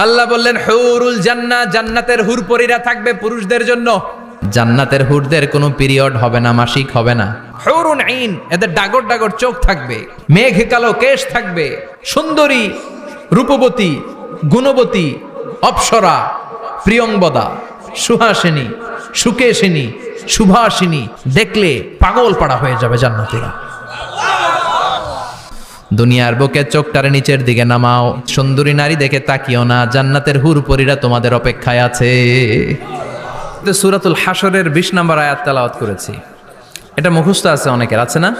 আল্লাহ বললেন হুরুল জান্নাহ, জান্নাতের হুরপরীরা থাকবে পুরুষদের জন্য। জান্নাতের হুরদের কোনো পিরিয়ড হবে না, মাসিক হবে না। হুরুন আইন, এদের ডাগর ডাগর চোখ থাকবে, মেঘ কালো কেশ থাকবে, সুন্দরী, রূপবতী, গুণবতী, অপ্সরা, প্রিয়ংবদা, সুহাসিনী, সুকেশিনী, সুভাষিনী, দেখলে পাগল পাড়া হয়ে যাবে জান্নাতীরা। দুনিয়ার বুকে চোখটারে নিচের দিকে নামাও, সুন্দরী নারী দেখে তাকিও না, জান্নাতের হুরপরীরা তোমাদের অপেক্ষায় আছে। সূরাতুল হাশরের 20 নম্বর আয়াত তেলাওয়াত করেছি, এটা মুখস্থ আছে অনেকের, আছে না?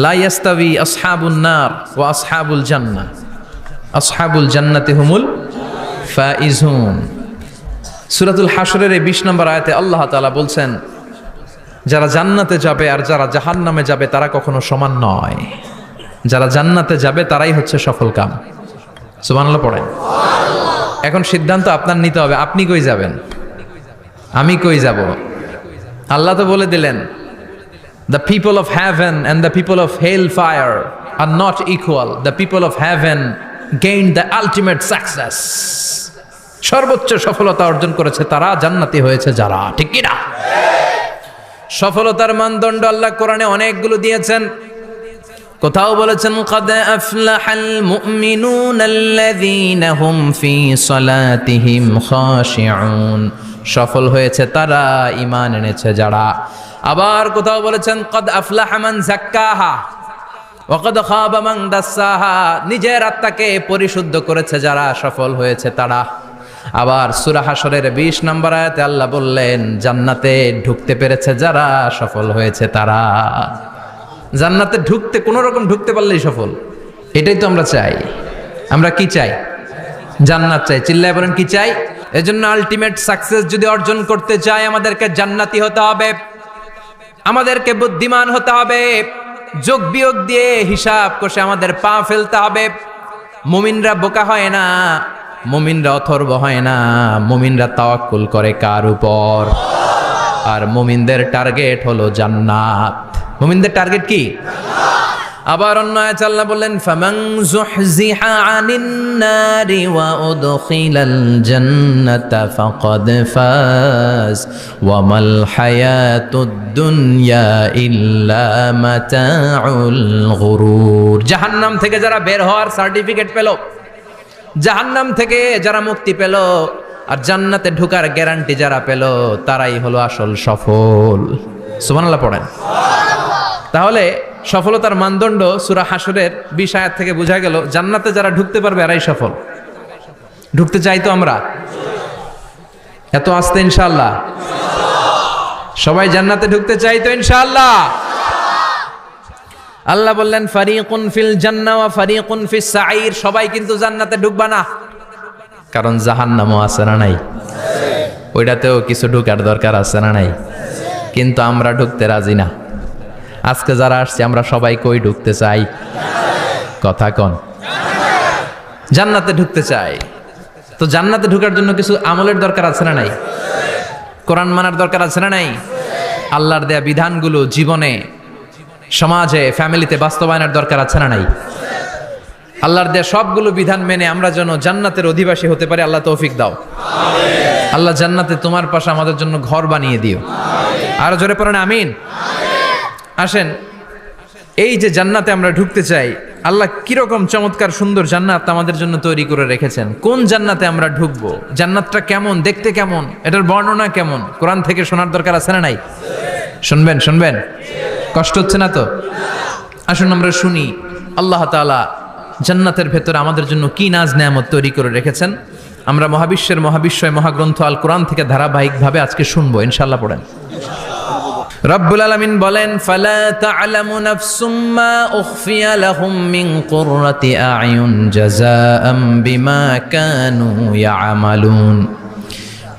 লা ইয়াস্তাবি আসহাবুন নার ওয়া আসহাবুল জান্নাহ, আসহাবুল জান্নাতি হুমুল ফাইজুন। সূরাতুল হাশরের এই 20 নম্বর আয়াতে আল্লাহ তাআলা বলছেন, যারা জান্নাতে যাবে আর যারা জাহান্নামে যাবে তারা কখনো সমান নয়। যারা জান্নাতে যাবে তারাই হচ্ছে সফল কাম। সুবহানাল্লাহ পড়েন। এখন সিদ্ধান্ত আপনার নিতে হবে, আপনি কই যাবেন, আমি কই যাব। আল্লাহ তো বলে দিলেন, the people of heaven and the people of hellfire are not equal. The people of heaven gained the ultimate success. সর্বোচ্চ সফলতা অর্জন করেছে তারা, জান্নাতি হয়েছে যারা, ঠিক কি না? সফলতার মানদণ্ড আল্লাহ কোরআনে অনেকগুলো দিয়েছেন। কোথাও বলেছেন قد أفلح المؤمنون الذين هم في صلاتهم خاشعون, সফল হয়েছে তারা, ঈমান এনেছে যারা। আবার কোথাও বলেছেন قد أفلح من زكاها وقد خاب من دساها, নিজের আত্মাকে পরিশুদ্ধ করেছে যারা, সফল হয়েছে তারা। আবার সূরা হাশরের 20 নম্বর আয়াতে আল্লাহ বললেন, জান্নাতে ঢুকতে পেরেছে যারা, সফল হয়েছে তারা। জান্নাতে ঢুকতে, কোন রকম ঢুকতে পারলেই সফল, এটাই তো আমরা চাই। আমরা কি চাই? জান্নাত চাই। চিল্লায় বলেন কি চাই? এজন্য আলটিমেট সাকসেস যদি অর্জন করতে চাই, আমাদেরকে জান্নাতি হতে হবে, আমাদেরকে বুদ্ধিমান হতে হবে, যোগ বিয়োগ দিয়ে হিসাব কষে আমাদের পা ফেলতে হবে। মুমিনরা বোকা হয় না, মুমিনরা অথর্ব হয় না, মুমিনরা তাওয়াক্কুল করে কার উপর? আর মুমিনদের টার্গেট হলো জান্নাত। মুমিনদের টার্গেট কি? আবার অন্য আয়াতে আল্লাহ বললেন, ফামান যুহজিহা আনিন নারি ওয়া উদখিলাল জান্নাতা ফাকাদ ফাজ ওয়া মাল হায়াতুদ দুনিয়া ইল্লা মাতাউল গুরুর। জাহান্নাম থেকে যারা বের হওয়ার সার্টিফিকেট পেল, জাহান্নাম থেকে যারা মুক্তি পেল, আর জান্নাতে ঢোকার গ্যারান্টি যারা পেল, তারাই হলো আসল সফল। সুবহানাল্লাহ পড়েন। তাহলে সফলতার মানদণ্ড সূরা হাশরের 20 আয়াত থেকে বোঝা গেল, জান্নাতে যারা ঢুকতে পারবে এরাই সফল। ঢুকতে চাই তো আমরা? এত আস্তে ইনশাআল্লাহ? সবাই জান্নাতে ঢুকতে চাই তো ইনশাআল্লাহ? আল্লাহ বললেন, ফারিকুন ফিল জান্নাহ ওয়া ফারিকুন ফিস সাঈর, সবাই কিন্তু জান্নাতে ঢুকবা না, কারণ জাহান্নামও আছে না নাই? ওইটাতেও কিছু ঢুকার দরকার আছে না নাই? কিন্তু আমরা ঢুকতে রাজি না। আজকে যারা আসছে আমরা সবাই কই ঢুকতে চাই? কথা কন। জান্নাতে ঢুকতে চাই। তো জান্নাতে ঢুকার জন্য কিছু আমলের দরকার আছে না নাই? কোরআন মানার দরকার আছে না নাই? আল্লাহর দেয়া বিধানগুলো জীবনে, সমাজে, ফ্যামিলিতে বাস্তবায়নের দরকার আছে না নাই? আল্লাহর দেয়া সবগুলো বিধান মেনে আমরা যেন জান্নাতের অধিবাসী হতে পারি, আল্লাহ তৌফিক দাও। আল্লাহ জান্নাতে তোমার পাশে আমাদের জন্য ঘর বানিয়ে দিও। আরো জোরে পড়েন আমিন। আসেন, এই যে জান্নাতে আমরা ঢুকতে চাই, আল্লাহ কিরকম চমৎকার সুন্দর জান্নাত আমাদের জন্য তৈরি করে রেখেছেন। কোন জান্নাতে আমরা ঢুকবো, জান্নাতটা কেমন, দেখতে কেমন, এটার বর্ণনা কেমন, কোরআন থেকে শোনার দরকার আছে না নাই? শুনবেন, শুনবেন? কষ্ট হচ্ছে না তো? আসুন আমরা শুনি আল্লাহ তাআলা জান্নাতের ভেতরে আমাদের জন্য কি নাজ নেয়ামত তৈরি করে রেখেছেন। আমরা মহাবিশ্বের মহাবিশ্বয় মহাগ্রন্থ আল কোরআন থেকে ধারাবাহিকভাবে আজকে শুনবো ইনশাআল্লাহ। পড়েন। রব্বুল আলামিন বলেন, ফালা তা'লামু নাফসুম মা উখফিয়া লাহুম মিন কুররাতি আ'য়ুন জাযাআম বিমা কানু ইয়া'মালুন।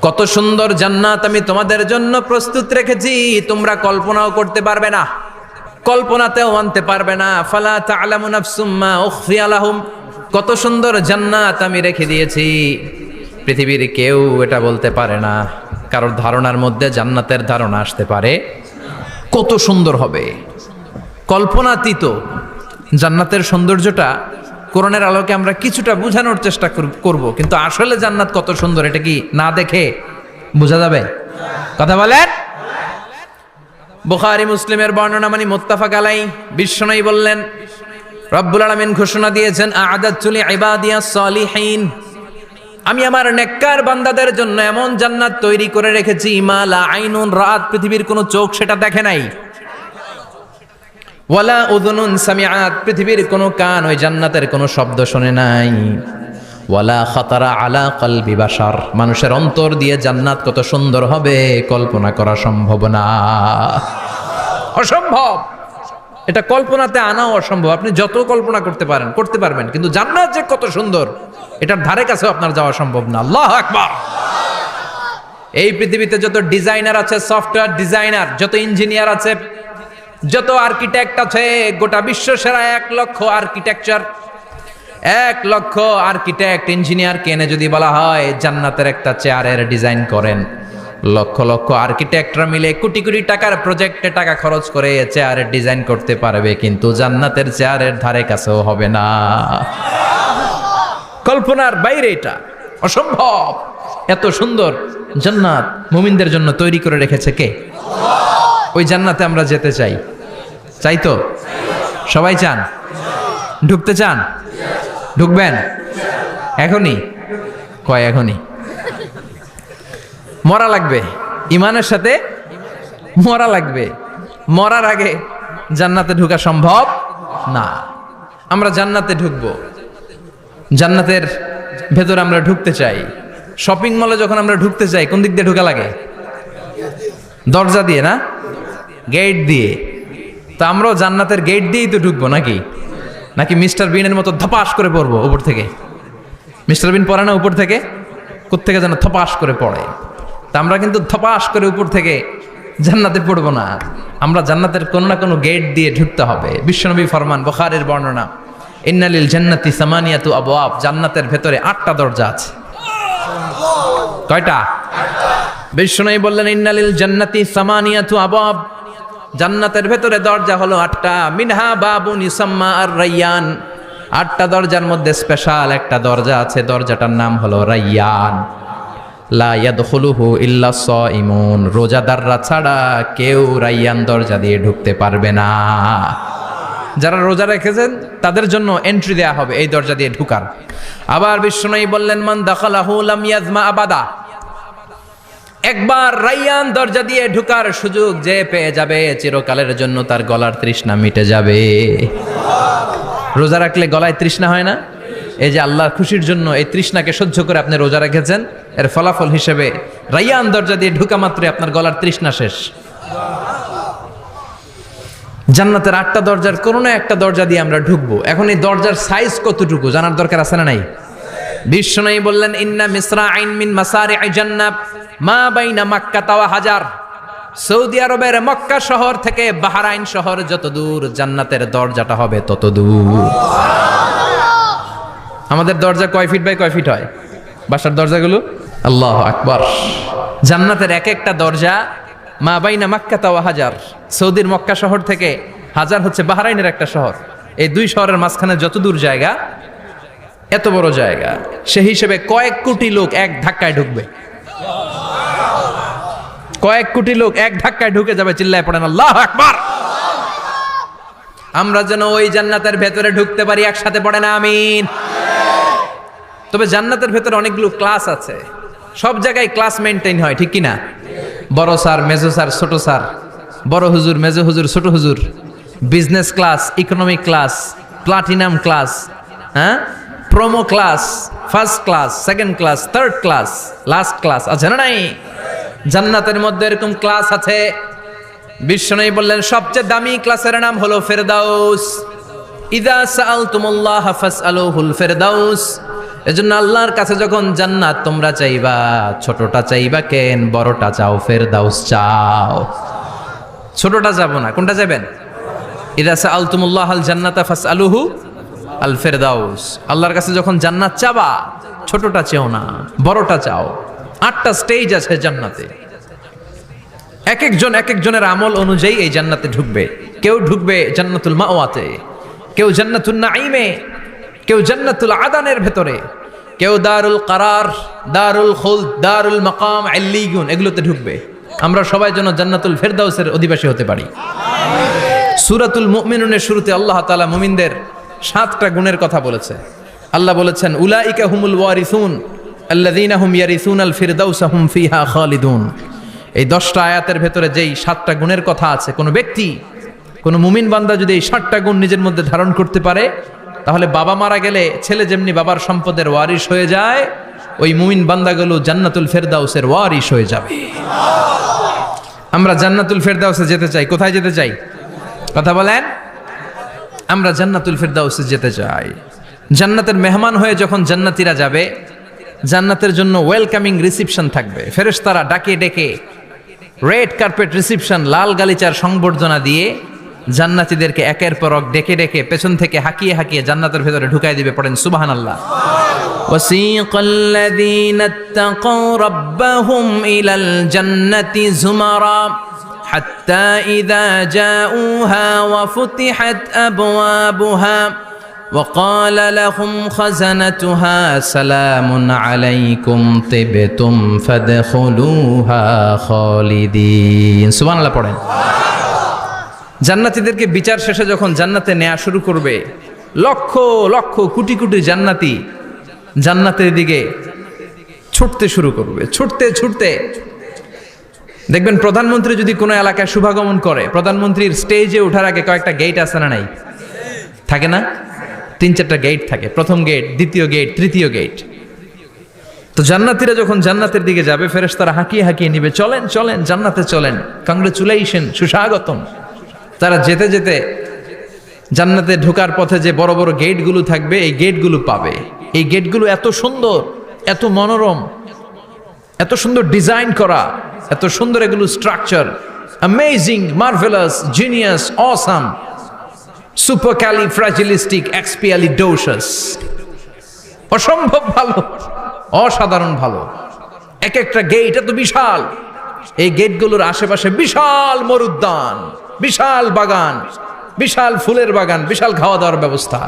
কত সুন্দর জান্নাত আমি তোমাদের জন্য প্রস্তুত রেখেছি, তোমরা কল্পনাও করতে পারবে না, কল্পনাতেও আনতে পারবে না। ফালা তা'লামু নাফসুম মা উখফিয়া লাহুম, কত সুন্দর জান্নাত আমি রেখে দিয়েছি, পৃথিবীর কেউ এটা বলতে পারে না। কারোর ধারণার মধ্যে জান্নাতের ধারণা আসতে পারে কত সুন্দর হবে, কল্পনাতীত। জান্নাতের সৌন্দর্যটা কোরআনের আলোকে আমরা কিছুটা বোঝানোর চেষ্টা করব, কিন্তু আসলে জান্নাত কত সুন্দর এটা কি না দেখে বোঝা যাবে? কথা বলেন। বুখারী মুসলিমের বর্ণনা মানে মুত্তাফাক আলাই। বিশ্বনবী বললেন, রব্বুল আলামিন ঘোষণা দিয়েছেন, আ'আদাতু লিইবাদিয়াস সালিহিন, আমি আমার নেককার বান্দাদের জন্য এমন জান্নাত তৈরি করে রেখেছি, মা লা আইনুন রাআত, পৃথিবীর কোনো চোখ সেটা দেখে নাই, ওয়ালা উযুনুন সামিআত, পৃথিবীর কোনো কান ওই জান্নাতের কোনো শব্দ শুনে নাই, ওয়ালা খাতারা আলা কলবি বাশার, মানুষের অন্তর দিয়ে জান্নাত কত সুন্দর হবে কল্পনা করা সম্ভব না, অসম্ভব। এটা কল্পনাতে আনাও অসম্ভব। আপনি যত কল্পনা করতে পারবেন, কিন্তু জান্নাত যে কত সুন্দর এটার ধারে কাছেও আপনার যাওয়া সম্ভব না। আল্লাহু আকবার। এই পৃথিবীতে যত ডিজাইনার আছে, সফটওয়্যার ডিজাইনার, যত ইঞ্জিনিয়ার আছে, যত আর্কিটেক্ট আছে, গোটা বিশ্ব সেরা 1 লক্ষ আর্কিটেকচার, 1 লক্ষ আর্কিটেক্ট ইঞ্জিনিয়ারকে এনে যদি বলা হয় জান্নাতের একটা চেয়ারের ডিজাইন করেন, লক্ষ লক্ষ আর্কিটেক্টরা মিলে কোটি কোটি টাকার প্রজেক্টে টাকা খরচ করে চেয়ারের ডিজাইন করতে পারবে, কিন্তু জান্নাতের চেয়ারের ধারে কাছেও হবে না। কল্পনার বাইরে, এটা অসম্ভব। এত সুন্দর জান্নাত মুমিনদের জন্য তৈরি করে রেখেছে কে? ওই জান্নাতে আমরা যেতে চাই। চাই তো? সবাই চান? ঢুকতে চান? ঢুকবেন এখনই? কয় এখনই? মরা লাগবে, ইমানের সাথে মরা লাগবে। মরার আগে জান্নাতে ঢোকা সম্ভব না। আমরা জান্নাতে ঢুকবো, জান্নাতের ভেতরে আমরা ঢুকতে চাই। শপিং মলে যখন আমরা ঢুকতে চাই, কোন দিক দিয়ে ঢোকা লাগে? দরজা দিয়ে না, গেট দিয়ে। তো আমরাও জান্নাতের গেট দিয়েই তো ঢুকবো নাকি? নাকি মিস্টার বিনের মতো ধপাস করে পড়বো উপর থেকে? মিস্টার বিন পড়ে না উপর থেকে? কোত্থেকে যেন ধপাস করে পড়ে। তা আমরা কিন্তু ধপাস করে উপর থেকে জান্নাতে পড়বো না, আমরা জান্নাতের কোনো না কোনো গেট দিয়ে ঢুকতে হবে। বিশ্বনবী ফরমান, বুখারীর বর্ণনা, ইন্নালিল জান্নাতি সামানিয়াতু আবওয়াব, জান্নাতের ভেতরে 8টা দরজা আছে। কয়টা? বিশ্বনবী বললেন, ইন্নালিল জান্নাতি সামানিয়াতু আবওয়াব, জান্নাতের ভেতরে দরজা হলো 8টা। মিনহা বাবুন ইউসাম্মা আর-রায়্যান, 8টা দরজার মধ্যে স্পেশাল একটা দরজা আছে, দরজাটার নাম হলো রায়্যান। লা ইয়াদখুলুহু ইল্লা সাইমুন, রোজাদাররা ছাড়া কেউ রায়্যান দরজা দিয়ে ঢুকতে পারবে না। যারা রোজা রেখেছেন তাদের জন্য এন্ট্রি দেয়া হবে এই দরজা দিয়ে ঢুকার। আবার বিশ্বনবী বললেন, মান দাখালাহু লাম ইয়াজমা আবাদা, একবার রায়্যান দরজা দিয়ে ঢুকার সুযোগ যে পেয়ে যাবে, চিরকালের জন্য তার গলার তৃষ্ণা মিটে যাবে। রোজা রাখলে গলায় তৃষ্ণা হয় না? এই যে আল্লাহর খুশির জন্য এই তৃষ্ণাকে সহ্য করে আপনি রোজা রেখেছেন, এর ফলাফল হিসেবে রায়্যান দরজা দিয়ে ঢুকা মাত্রই আপনার গলার তৃষ্ণা শেষ। জান্নাতের 8টা দরজার কোনো না একটা দরজা দিয়ে আমরা ঢুকবো। এখন এই দরজার সাইজ কতটুকু জানার দরকার আছে না নাই? বিশ্বনবী বললেন, ইন্না মিসরাইন মিন মাসারি'i জান্নাহ মা বাইনা মাক্কা ওয়া হাজার, সৌদি আরবের মক্কা শহর থেকে বাহরাইন শহর যত দূর, জান্নাতের দরজাটা হবে তত দূর। আমাদের দরজা কয় ফিট বাই কয় ফিট হয় বাসার দরজাগুলো? আল্লাহু আকবার। জান্নাতের এক একটা দরজা মা বাইনা মাক্কা ওয়া হাজার, সৌদির মক্কা শহর থেকে হাজার হচ্ছে বাহরাইনের একটা শহর, এই 2 শহরের মাঝখানে যত দূর জায়গা, এত বড় জায়গা, সেই হিসেবে কয়েক কোটি লোক এক ধাক্কায় ঢুকবে। কয়েক কোটি লোক এক ধাক্কায় ঢুকে যাবে। চিল্লায় পড়েন আল্লাহু আকবার। আমরা যেন ওই জান্নাতের ভেতরে ঢুকতে পারি, একসাথে পড়েন আমিন। তবে জান্নাতের ভেতরে অনেকগুলো ক্লাস আছে, সব জায়গায় ক্লাস মেনটেন হয়, ঠিক কিনা? বড় স্যার, মেজো স্যার, ছোট স্যার, বড় হুজুর, মেজো হুজুর, ছোট হুজুর, business class, economic class, platinum class, হ্যাঁ, promo class, first class, second class, third class, last class আছে না নাই? জান্নাতের মধ্যে এরকম ক্লাস আছে। বিশ্বনবী বললেন, সবচেয়ে দামি ক্লাসের নাম হলো ফেরদাউস। ইযা সাআলতুমুল্লাহ ফাসআলুহুল ফেরদাউস, এজন্য আল্লাহর কাছে যখন জান্নাত তোমরা চাইবা, ছোটটা চাইবা কেন, বড়টা চাও, ফেরদাউস চাও। ছোটটা যাব না, কোনটা যাবেন? ইযা সাআলতুমুল্লাহাল জান্নাতা ফাসআলুহু আল ফেরদাউস, আল্লাহর কাছে যখন জান্নাত চাবা, ছোটটা চেও না, বড়টা চাও। 8টা স্টেজ আছে জান্নাতে, এক একজনের আমল অনুযায়ী এই জান্নাতে ঢুকবে। কেউ ঢুকবে জান্নাতুল মাওয়াতে, কেউ জান্নাতুন নাঈমে, কেউ জান্নাতুল আদানের ভেতরে, কেউ দারুল কারার, দারুল খুলদ, দারুল মাকাম, আল্লিগুন এগুলোতে ঢুকবে। আমরা সবাই যেন জান্নাতুল ফেরদাউসের অধিবাসী হতে পারি। সূরাতুল মুমিনুনের শুরুতে আল্লাহ তাআলা মুমিনদের 7টা গুণের কথা বলেছে। আল্লাহ বলেছেন উলাইকা হুমুল ওয়ারিসুন আল্লাযীনা হুম ইয়ারিসুনাল ফিরদাউসা হুম ফিহা খালিদুন। এই 10টা আয়াতের ভেতরে যেই 7টা গুণের কথা আছে, কোনো ব্যক্তি, কোনো মুমিন বান্দা যদি এই 7টা গুণ নিজের মধ্যে ধারণ করতে পারে, তাহলে বাবা মারা গেলে ছেলে যেমনি বাবার সম্পদের ওয়ারিশ হয়ে যায়, ওই মুমিন বান্দাগুলো জান্নাতুল ফেরদাউসের ওয়ারিশ হয়ে যাবে। আমরা জান্নাতুল ফেরদাউসে যেতে চাই। কোথায় যেতে চাই? কথা বলেন। আমরা জান্নাতুল ফেরদাউসে যেতে চাই। জান্নাতের মেহমান হয়ে যখন জান্নাতীরা যাবে, জান্নাতের জন্য ওয়েলকামিং রিসিপশন থাকবে। ফেরেশতারা ডাকে ডেকে রেড কার্পেট রিসিপশন, লাল গালিচার সংবর্ধনা দিয়ে জান্নাতীদেরকে একের পর এক ডেকে ডেকে পেছন থেকে হাঁকিয়ে হাঁকিয়ে জান্নাতের ভেতরে ঢুকাই দিবে। পড়েন সুবহানাল্লাহ। ওয়াসিকাল্লাযীনা ইত্তাকাউ রাব্বাহুম ইলাল জান্নাতি যুমারা হাত্তা ইযা জাউহা ওয়া ফুতিহাত আবওয়াবুহা وقال لهم خزنتها سلام عليكم طبتم فادخلوها خالدين সুবহানাল্লাহ পড়েন। জান্নাতীদেরকে বিচার শেষে যখন জান্নাতে নেওয়া শুরু করবে, লক্ষ লক্ষ কোটি কোটি জান্নাতি জান্নাতের দিকে ছুটতে শুরু করবে। ছুটতে ছুটতে দেখবেন প্রধানমন্ত্রী যদি কোনো এলাকায় শুভাগমন করে, প্রধানমন্ত্রীর স্টেজে ওঠার আগে কয়েকটা গেট আছে না নাই? থাকে না? 3-4টা গেট থাকে। প্রথম গেট, দ্বিতীয় গেট, তৃতীয় গেট। তো জান্নাতীরা যখন জান্নাতের দিকে যাবে, ফেরেশতারা হাঁকিয়ে হাঁকিয়ে নিবে, চলেন চলেন জান্নাতে চলেন, কংগ্রেচুলেশন, সুস্বাগতম। তারা যেতে যেতে জান্নাতে ঢোকার পথে যে বড় বড় গেটগুলো থাকবে, এই গেটগুলো পাবে। এই গেটগুলো এত সুন্দর, এত মনোরম, এত সুন্দর ডিজাইন করা, এত সুন্দর এগুলো structure, amazing, marvellous, genius, awesome, supercalifragilisticexpialidocious, অসম্ভব ভালো, অসাধারণ ভালো। এক একটা গেট এত বিশাল। এই গেটগুলোর আশেপাশে বিশাল মরুদ্যান, বিশাল বাগান, বিশাল ফুলের বাগান, বিশাল খাওয়া দাওয়ার ব্যবস্থা।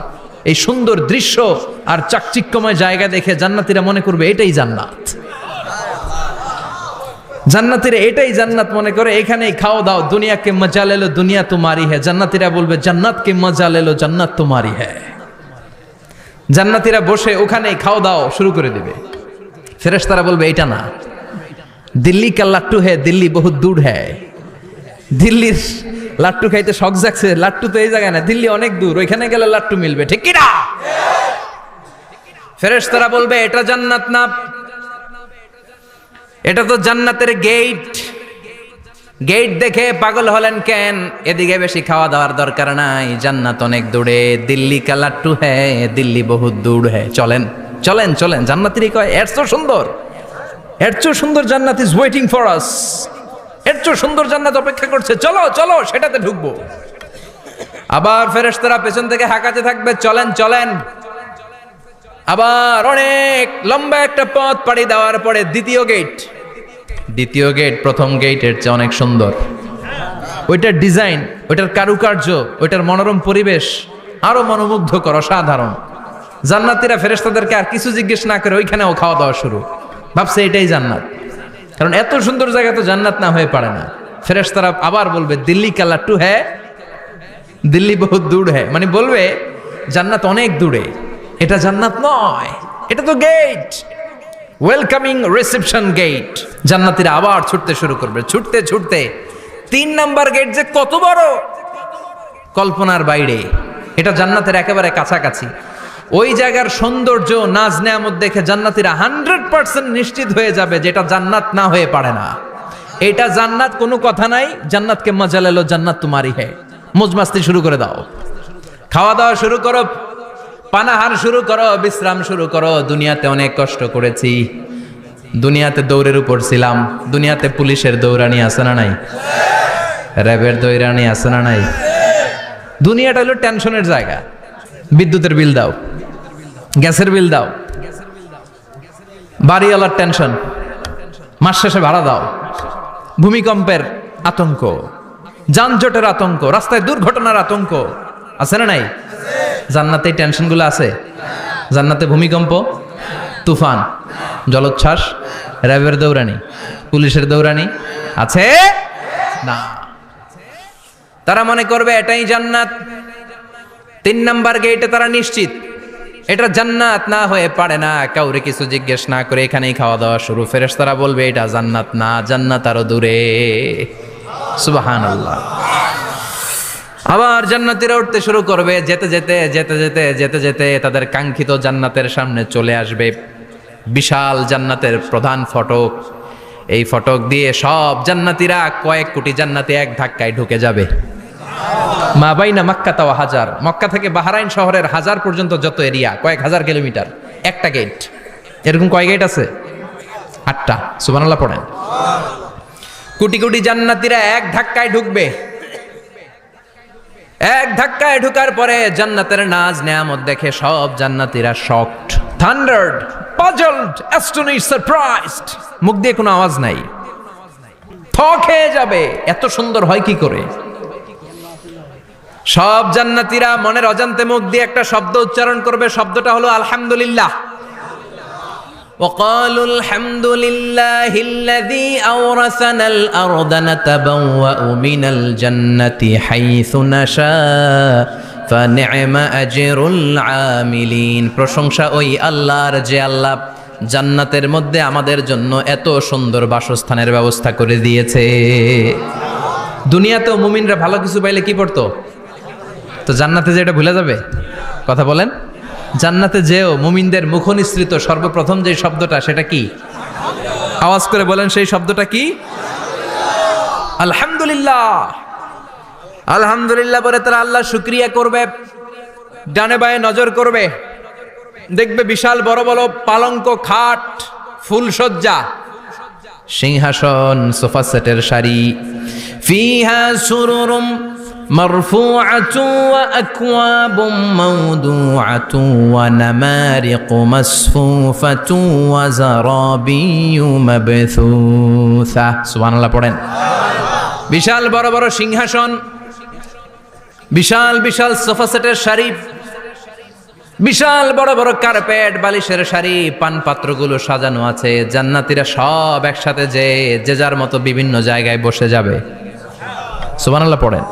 এই সুন্দর দৃশ্য আর চাকচিক্যময় জায়গা দেখে জান্নাতীরা মনে করবে এটাই জান্নাত। জান্নাতীরা এটাই জান্নাত মনে করে, এখানেই খাওয়া দাও। দুনিয়া কে মজা লে লো, দুনিয়া তোমারি হ্যায়। জান্নাতীরা বলবে জান্নাত কে মজা লে লো, জান্নাত তোমারি হ্যায়। জান্নাতীরা বসে ওখানেই খাওয়া দাও শুরু করে দিবে। ফেরেশতারা বলবে এটা না, দিল্লি কা লাট্টু হ্যায়, দিল্লি বহুত দূর হ্যায়। দিল্লির লাট্টু খাইতে শখ জাগছে, লাট্টু তো এই জায়গায় না, দিল্লি অনেক দূর, ওইখানে গেলে লাট্টু মিলবে, ঠিক কি না? ফেরেশতারা বলবে এটা জান্নাত না, এটা তো জান্নাতের গেট। গেট দেখে পাগল হলেন কেন? এদিকে বেশি খাওয়া দাওয়ার দরকার নাই, জান্নাত অনেক দূরে। দিল্লি কা লাট্টু হ্যায়, দিল্লি বহুত দূর হ্যায়। চলেন চলেন চলেন। জান্নাতীরা কয় এর চেয়ে সুন্দর, এর চেয়ে সুন্দর জান্নাত ইজ ওয়েটিং ফর আস। এর চেয়ে সুন্দর জান্নাত অপেক্ষা করছে, চলো চলো সেটাতে ঢুকবো। আবার ফেরেশতারা পেছন থেকে হাঁকাতে থাকবে, চলেন চলেন। আবার অনেক লম্বা একটা পথ পাড়ি দেওয়ার পরে দ্বিতীয় গেট। দ্বিতীয় গেট প্রথম গেটের চেয়ে অনেক সুন্দর। ওইটার ডিজাইন, ওইটার কারুকার্য, ওইটার মনোরম পরিবেশ আরো মনোমুগ্ধকর, অসাধারণ। জান্নাতীরা ফেরেশতাদেরকে আর কিছু জিজ্ঞেস না করে ওইখানেও খাওয়া দাওয়া শুরু। ভাবছে এটাই জান্নাত, কারণ এত সুন্দর জায়গা তো জান্নাত না হয়ে পারে না। ফেরেশতারা আবার বলবে দিল্লি কা লাট্টু হ্যায়, দিল্লি বহুত দূর হ্যায়, মানে বলবে জান্নাত অনেক দূরে, এটা জান্নাত নয়, এটা তো গেট, ওয়েলকামিং রিসেপশন গেট। জান্নাতীরা আবার ছুটতে শুরু করবে। ছুটতে ছুটতে 3 নাম্বার গেট যে কত বড়, কল্পনার বাইরে। এটা জান্নাতের একেবারে কাছাকাছি। ওই জায়গার সৌন্দর্য, নাজ নেয়ামত দেখে জান্নাতীরা 100% নিশ্চিত হয়ে যাবে যে এটা জান্নাত না হয়ে পারে না, এটা জান্নাত, কোনো কথা নাই। জান্নাতকে মজা লে লো, জান্নাত তোমারি হ্যায়। মौज মাস্তি শুরু করে দাও, খাওয়া দাওয়া শুরু করো, পানাহার শুরু করো, বিশ্রাম শুরু করো। দুনিয়াতে অনেক কষ্ট করেছি, দুনিয়াতে দৌড়ের উপর ছিলাম, দুনিয়াতে পুলিশের দৌড়ানি আছে না নাই, র্যাবের দৌড়ানি আছে না নাই। দুনিয়াটা হলো টেনশনের জায়গা। বিদ্যুতের বিল দাও, গ্যাসের বিল দাও, বাড়িওয়ালার টেনশন, মাস শেষে ভাড়া দাও, ভূমিকম্পের আতঙ্ক, যানজটের আতঙ্ক, রাস্তায় দুর্ঘটনার আতঙ্ক আছে না নাই। জান্নাতে এই টেনশনগুলো আছে? জান্নাতে ভূমিকম্প, তুফান, জলোচ্ছ্বাস, র্যাবের দৌড়ানি, পুলিশের দৌড়ানি আছে না। তারা মনে করবে এটাই জান্নাত। 3 নাম্বার গেটে তারা নিশ্চিত এটা জান্নাত না হয়ে পারে না। কাউরে কিছু জিজ্ঞেস না করে এখানেই খাওয়া দাওয়া শুরু। ফেরেশতারা বলবে এটা জান্নাত না, জান্নাত আরো দূরে। সুবহানাল্লাহ। আবার জান্নাতীরা উঠতে শুরু করবে। যেতে যেতে যেতে যেতে যেতে যেতে তাদের কাঙ্ক্ষিত জান্নাতের সামনে চলে আসবে। বিশাল জান্নাতের প্রধান ফটক। এই ফটক দিয়ে সব জান্নাতীরা, কয়েক কোটি জান্নাতি এক ধাক্কায় ঢুকে যাবে। মা বাইনা মক্কা ওয়া হাজার, মক্কা থেকে বাহরাইন শহরের হাজার পর্যন্ত যত এরিয়া, কয়েক হাজার কিলোমিটার, একটা গেট। এরকম কয় গেট আছে? 8টা। সুবহানাল্লাহ পড়েন। কোটি কোটি জান্নাতীরা এক ধাক্কায় ঢুকবে। এক ধাক্কায় ঢুকার পরে জান্নাতের নাজ নেয়ামত দেখে সব জান্নাতীরা শকড, থান্ডার্ড, পাজলড, অ্যাস্টনিশড, সারপ্রাইজড। মুখ দিয়ে কোনো আওয়াজ নাই, থ খেয়ে যাবে। এত সুন্দর হয় কি করে? সব জান্নাতীরা মনের অজান্তে মুখ দিয়ে একটা শব্দ উচ্চারণ করবে। শব্দটা হলো আলহামদুলিল্লাহ। وقالوا الحمد لله الذي أورثنا الأرض نتبوأ من الجنة حيث نشاء فنعم أجر العاملين। প্রশংসা ওই আল্লাহর যে আল্লাহ জান্নাতের মধ্যে আমাদের জন্য এত সুন্দর বাসস্থানের ব্যবস্থা করে দিয়েছে। দুনিয়াতেও মুমিনরা ভালো কিছু পাইলে কি পড়তো? তো জান্নাতে যে এটা ভুলে যাবে? কথা বলেন। জান্নাতে যেও মুমিনদের মুখনিসৃত সর্বপ্রথম যে শব্দটা, সেটা কি? আওয়াজ করে বলেন, সেই শব্দটা কি? আলহামদুলিল্লাহ। আলহামদুলিল্লাহ বলে তারা আল্লাহ শুকরিয়া করবে। ডানে বায়ে নজর করবে, দেখবে বিশাল বড় বড় পালঙ্ক, খাট, ফুলসজ্জা, সিংহাসন, সোফা সেটের সারি। ফিহা সুরুরুম মারফুআতু ওয়া আকওয়াবুম মাওদুআতু ওয়া নামারিকু মাসফুফাতু ওয়া যারাবিয়্যু মাবথুসা। সুবহানাল্লাহ পড়েন। বিশাল বড় বড় সিংহাসন, বিশাল বিশাল সোফা সেটের সারি, বিশাল বড় বড় কার্পেট, বালিশের সারি, পানপাত্রগুলো সাজানো আছে। জান্নাতীরা সব একসাথে যে যার মতো বিভিন্ন জায়গায় বসে যাবে। সুবহানাল্লাহ পড়েন।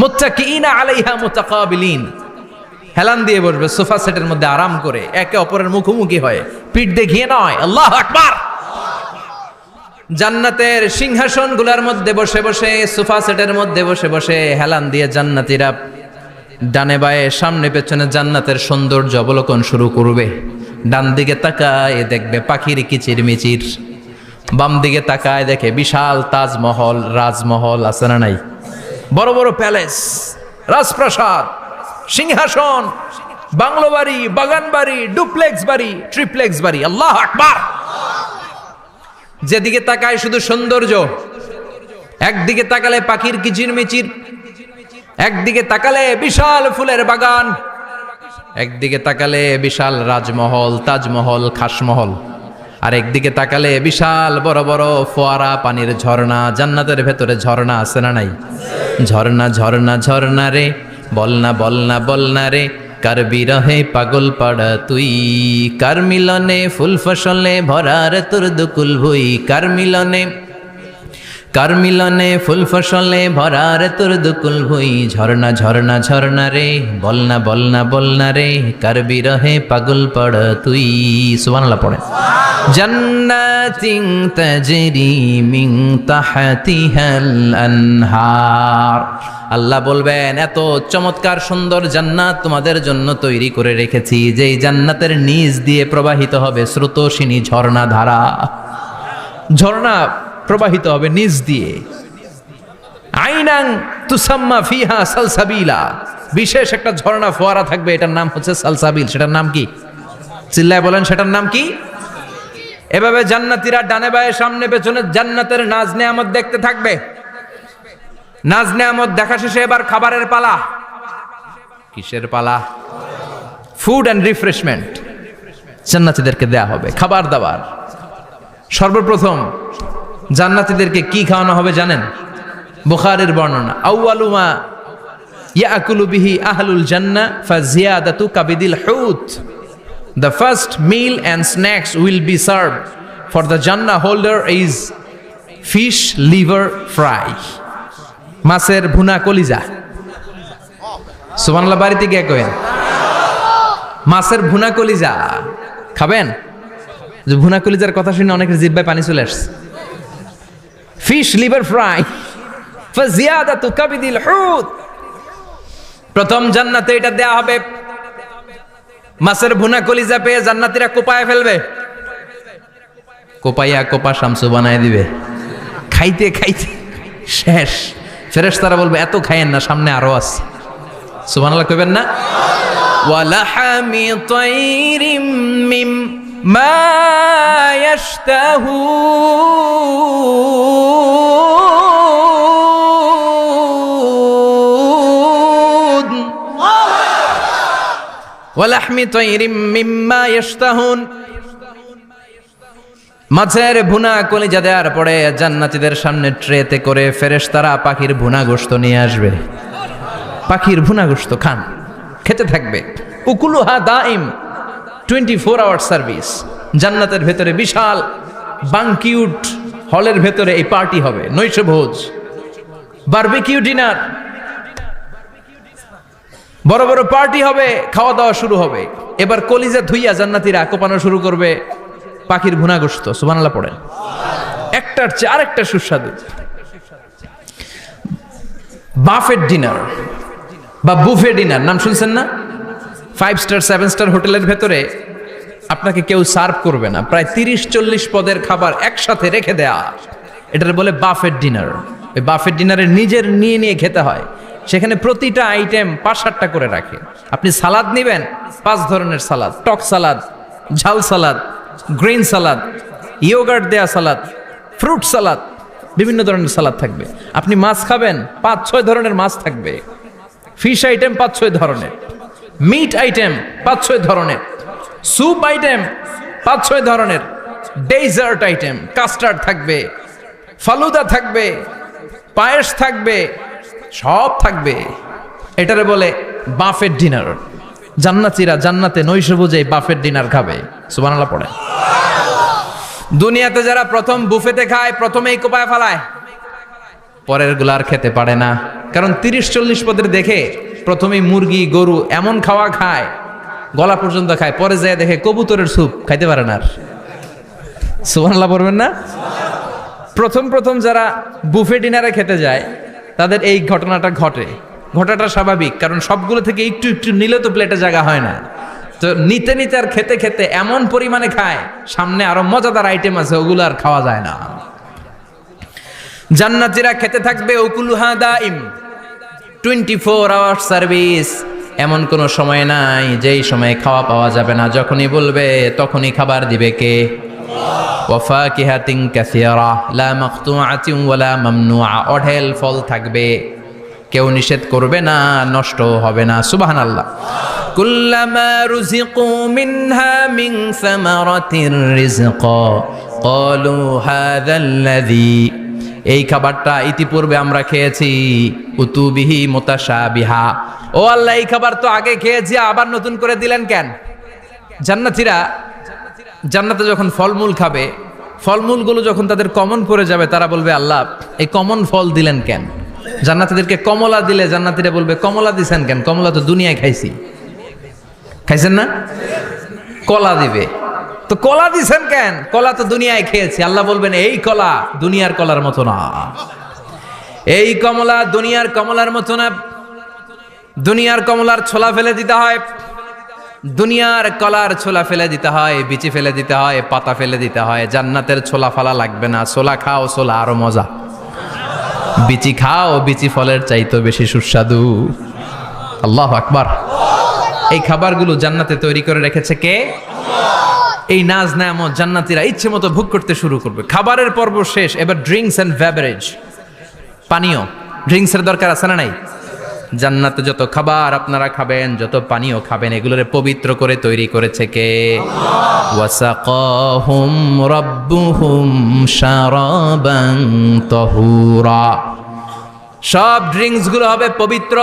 মুত্তাকিইনা আলাইহা মুতাকাবিলিন, হেলান দিয়ে বসবে সোফা সেটের মধ্যে আরাম করে, একে অপরের মুখোমুখি হয়ে, পিঠ দেখিয়ে নয়। আল্লাহু আকবার। জান্নাতের সিংহাসনগুলোর মধ্যে বসে বসে, সোফা সেটের মধ্যে বসে বসে হেলান দিয়ে জান্নাতীরা ডানে বায়ে সামনে পেছনে জান্নাতের সৌন্দর্য অবলোকন শুরু করবে। ডান দিকে তাকায় দেখবে পাখির কিচিরমিচির, বাম দিকে তাকায় দেখে বিশাল তাজমহল, রাজমহল আছে না নাই? বড় বড় প্যালেস, রাজপ্রাসাদ, সিংহাসন, বাংলো বাড়ি, বাগান বাড়ি, ডুপ্লেক্স বাড়ি, ট্রিপ্লেক্স বাড়ি। আল্লাহু আকবার। যেদিকে তাকায় শুধু সৌন্দর্য। একদিকে তাকালে পাখির কিচিরমিচির, একদিকে তাকালে বিশাল ফুলের বাগান, একদিকে তাকালে বিশাল রাজমহল, তাজমহল, খাসমহল, আর একদিকে তাকালে বিশাল বড় বড় ফোয়ারা, পানির ঝর্ণা। জান্নাতের ভেতরে ঝর্ণা আছে না নাই? ঝর্ণা ঝর্ণা ঝর্ণা রে, বলনা বলনা বলনা রে, কার বিরহে পাগল পাড়া তুই, কার মিলনে ফুল ফসলে ভরার তোর দুকুল ভুই, কার মিলনে ফুল ফসলে ভরার তোর দুকুল ভুই। ঝর্ণা ঝর্ণা ঝর্ণা রে, বলনা বলনা বলনা রে, কার বিরহে পাগল পাড়া তুই। সুবহানাল্লাহ পড়ে। জান্নাতিন তাজরি মিন তাহতিহাল আনহার। আল্লাহ বলবেন এত চমৎকার সুন্দর জান্নাত তোমাদের জন্য তৈরি করে রেখেছি, যেই জান্নাতের নিচ দিয়ে প্রবাহিত হবে স্রোতস্বিনী ঝর্ণা ধারা। ঝর্ণা প্রবাহিত হবে নিচ দিয়ে। আইনাং তুসাম্মা ফিহা সালসাবিলা, বিশেষ একটা ঝর্ণা ফোয়ারা থাকবে, এটার নাম হচ্ছে সালসাবিল। সেটার নাম কি? চিল্লায় বলেন, সেটার নাম কি? এভাবে জান্নাতীরা ডানে বায়ে সামনে পেছনে জান্নাতের নাজ নেয়ামত দেখতে থাকবে। নাজ নেয়ামত দেখা শেষে এবার খাবারের পালা। কিসের পালা? ফুড অ্যান্ড রিফ্রেশমেন্ট জান্নাতীদেরকে দেয়া হবে, খাবার দাবার। সর্বপ্রথম জান্নাতীদেরকে কি খাওয়ানো হবে জানেন? বুখারীর বর্ণনা, আউয়ালুমা ইয়াকুলু বিহি আহলুল জান্নাহ ফাজিয়াদাতু কাবিদিল হুত। The first meal and snacks will be served for the Jannah holder is fish liver fry, মাছের ভুনা কলিজা। সুবহানাল্লাহ, বাড়িতে গিয়ে কইন মাছের ভুনা কলিজা খাবেন। যে ভুনা কলিজার কথা শুনে অনেকের জিহ্বায় পানি চলে আসছে। ফিশ লিভার ফ্রাই ফাজিয়াদাতু কাবিদিল হুত, প্রথম জান্নাতে এটা দেয়া হবে। মাছের ভুনা কলিজা পেয়ে জান্নাতীরা কোপায় ফেলবে, কোপাইয়া কোপা শামসু বানায় দিবে। খাইতে খাইতে শেষ। ফেরেশতারা বলবে এত খাইয়েন না, সামনে আরো আছে। সুবহানাল্লাহ কইবেন না? ওয়ালাহামি তাইরিম মিম্মা ইয়াশতাহুন, ওয়ালাহমি তাইরিম মিম্মা ইয়াশতাহুন। মাছের ভুনা কলিজা দেওয়ার পরে জান্নাতীদের সামনে ট্রেতে করে ফেরেশতারা পাখির ভুনা গোশত নিয়ে আসবে। পাখির ভুনা গোশত খান, খেতে থাকবে। উকুলুহা দাইম, 24 আওয়ার সার্ভিস। জান্নাতের ভেতরে বিশাল বানকিউট হলের ভেতরে এই পার্টি হবে, নৈশভোজ, বারবিকিউ ডিনার, বড় বড় পার্টি হবে, খাওয়া দাওয়া শুরু হবে। এবার কলিজা ধুইয়া জান্নাতীরা কোপানো শুরু করবে পাখির ভুনা গোশত। সুবহানাল্লাহ পড়েন। একটার চেয়ে আরেকটা সুস্বাদু। বাফেট ডিনার বা বুফে ডিনার নাম শুনছেন না? 5 স্টার 7 স্টার হোটেলের ভেতরে আপনাকে কেউ সার্ভ করবে না, প্রায় 30-40 পদের খাবার একসাথে রেখে দেয়া, এটার বলে বাফেট ডিনার। ওই বাফেট ডিনারে নিজের নিয়ে নিয়ে খেতে হয়। সেখানে প্রতিটা আইটেম 5-7টা করে রাখে। আপনি সালাদ নেবেন, 5 ধরনের সালাদ, টক সালাদ, ঝাল সালাদ, গ্রিন সালাদ, ইয়োগার্ট দেয়া সালাদ, ফ্রুট সালাদ, বিভিন্ন ধরনের সালাদ থাকবে। আপনি মাছ খাবেন, 5-6 ধরনের মাছ থাকবে। ফিশ আইটেম 5-6 ধরনের, মিট আইটেম 5-6 ধরনের, স্যুপ আইটেম 5-6 ধরনের, ডেজার্ট আইটেম, কাস্টার্ড থাকবে, ফালুদা থাকবে, পায়েস থাকবে, সব থাকবে। এটারে বলে বাফেট ডিনার। জান্নাতীরা জান্নাতে নৈশভোজে বাফেট ডিনার খাবে। সুবহানাল্লাহ পড়ে। দুনিয়াতে যারা প্রথম বুফেতে খায়, প্রথমেই কোপায় ফেলায়, পরের গুলা আর খেতে পারে না। কারণ 30-40 পদের দেখে প্রথমেই মুরগি গরু এমন খাওয়া খায়, গলা পর্যন্ত খায়, পরে যায় দেখে কবুতরের স্যুপ, খাইতে পারে না আর। সুবহানাল্লাহ পড়বেন না? প্রথম প্রথম যারা বুফে ডিনারে খেতে যায় তাদের এই ঘটনাটা ঘটে। ঘটাটা স্বাভাবিক, কারণ সবগুলো থেকে একটু একটু নিলে তো প্লেটে জায়গা হয় না। তো নিতে নিতে আর খেতে খেতে এমন পরিমাণে খায়, সামনে আরো মজাদার আইটেম আছে, ওগুলো আর খাওয়া যায় না। জান্নাতীরা খেতে থাকবে উকুলুহা দাইম, 24 আওয়ার সার্ভিস। এমন কোনো সময় নাই যেই সময় খাওয়া পাওয়া যাবে না। যখনই বলবে তখনই খাবার দিবে কে? ওয়াফাকিহাতিন কাসীরা লা মাকতুআতিন ওয়ালা মামনুআ, অঢেল ফল থাকবে, কেউ নিষেধ করবে না, নষ্ট হবে না। সুবহানাল্লাহ। কুল্লামা রুজিকু মিনহা মিন সামারাতির রিজকা ক্বালু হাযাল্লাযী, এই খাবারটা ইতিপূর্বে আমরা খেয়েছি, উতুবিহি মুতাশাবিহা, ও আল্লাহ এই খাবার তো আগে খেয়েছি, আবার নতুন করে দিলেন কেন? জান্নাতীরা জান্নাতে যখন ফলমূল খাবে, ফলমূলগুলো যখন তাদের কমন পড়ে যাবে, তারা বলবে আল্লাহ এই কমন ফল দিলেন কেন? জান্নাতীদেরকে কমলা দিলে জান্নাতীরা বলবে কমলা দিছেন কেন? কমলা তো দুনিয়ায় খাইছি। খাইছেন না? কলা দিবে, তো কলা দিছেন কেন? কলা তো দুনিয়ায় খেয়েছি। আল্লাহ বলবেন এই কলা দুনিয়ার কলার মতো না, এই কমলা দুনিয়ার কমলার মতো না। দুনিয়ার কমলার ছোলা ফেলে দিতে হয়, দুনিয়ার কলার ছোলা ফেলে দিতে হয়, বিচি ফেলে দিতে হয়, পাতা ফেলে দিতে হয়। জান্নাতের ছোলা ফালা লাগবে না, ছোলা খাও, ছোলা আরো মজা। বিচি খাও, বিচি ফলের চাইতো বেশি সুস্বাদু। আল্লাহু আকবার। এই খাবারগুলো জান্নাতে তৈরি করে রেখেছে কে? এই নাজ নেয়ামত জান্নাতীরা ইচ্ছে মতো ভোগ করতে শুরু করবে। খাবারের পর্ব শেষ, এবার ড্রিঙ্কস এন্ড বেভারেজ, পানীয়। ড্রিঙ্কসের দরকার আছে না নাই? জান্নাতে যত খাবার আপনারা খাবেন, যত পানীয় খাবেন, এগুলোরে পবিত্র করে তৈরি করেছে কে? ওয়াসাকাহুম রাব্বুহুম শারাবান তাহুরা, সব ড্রিঙ্কস গুলো হবে পবিত্র।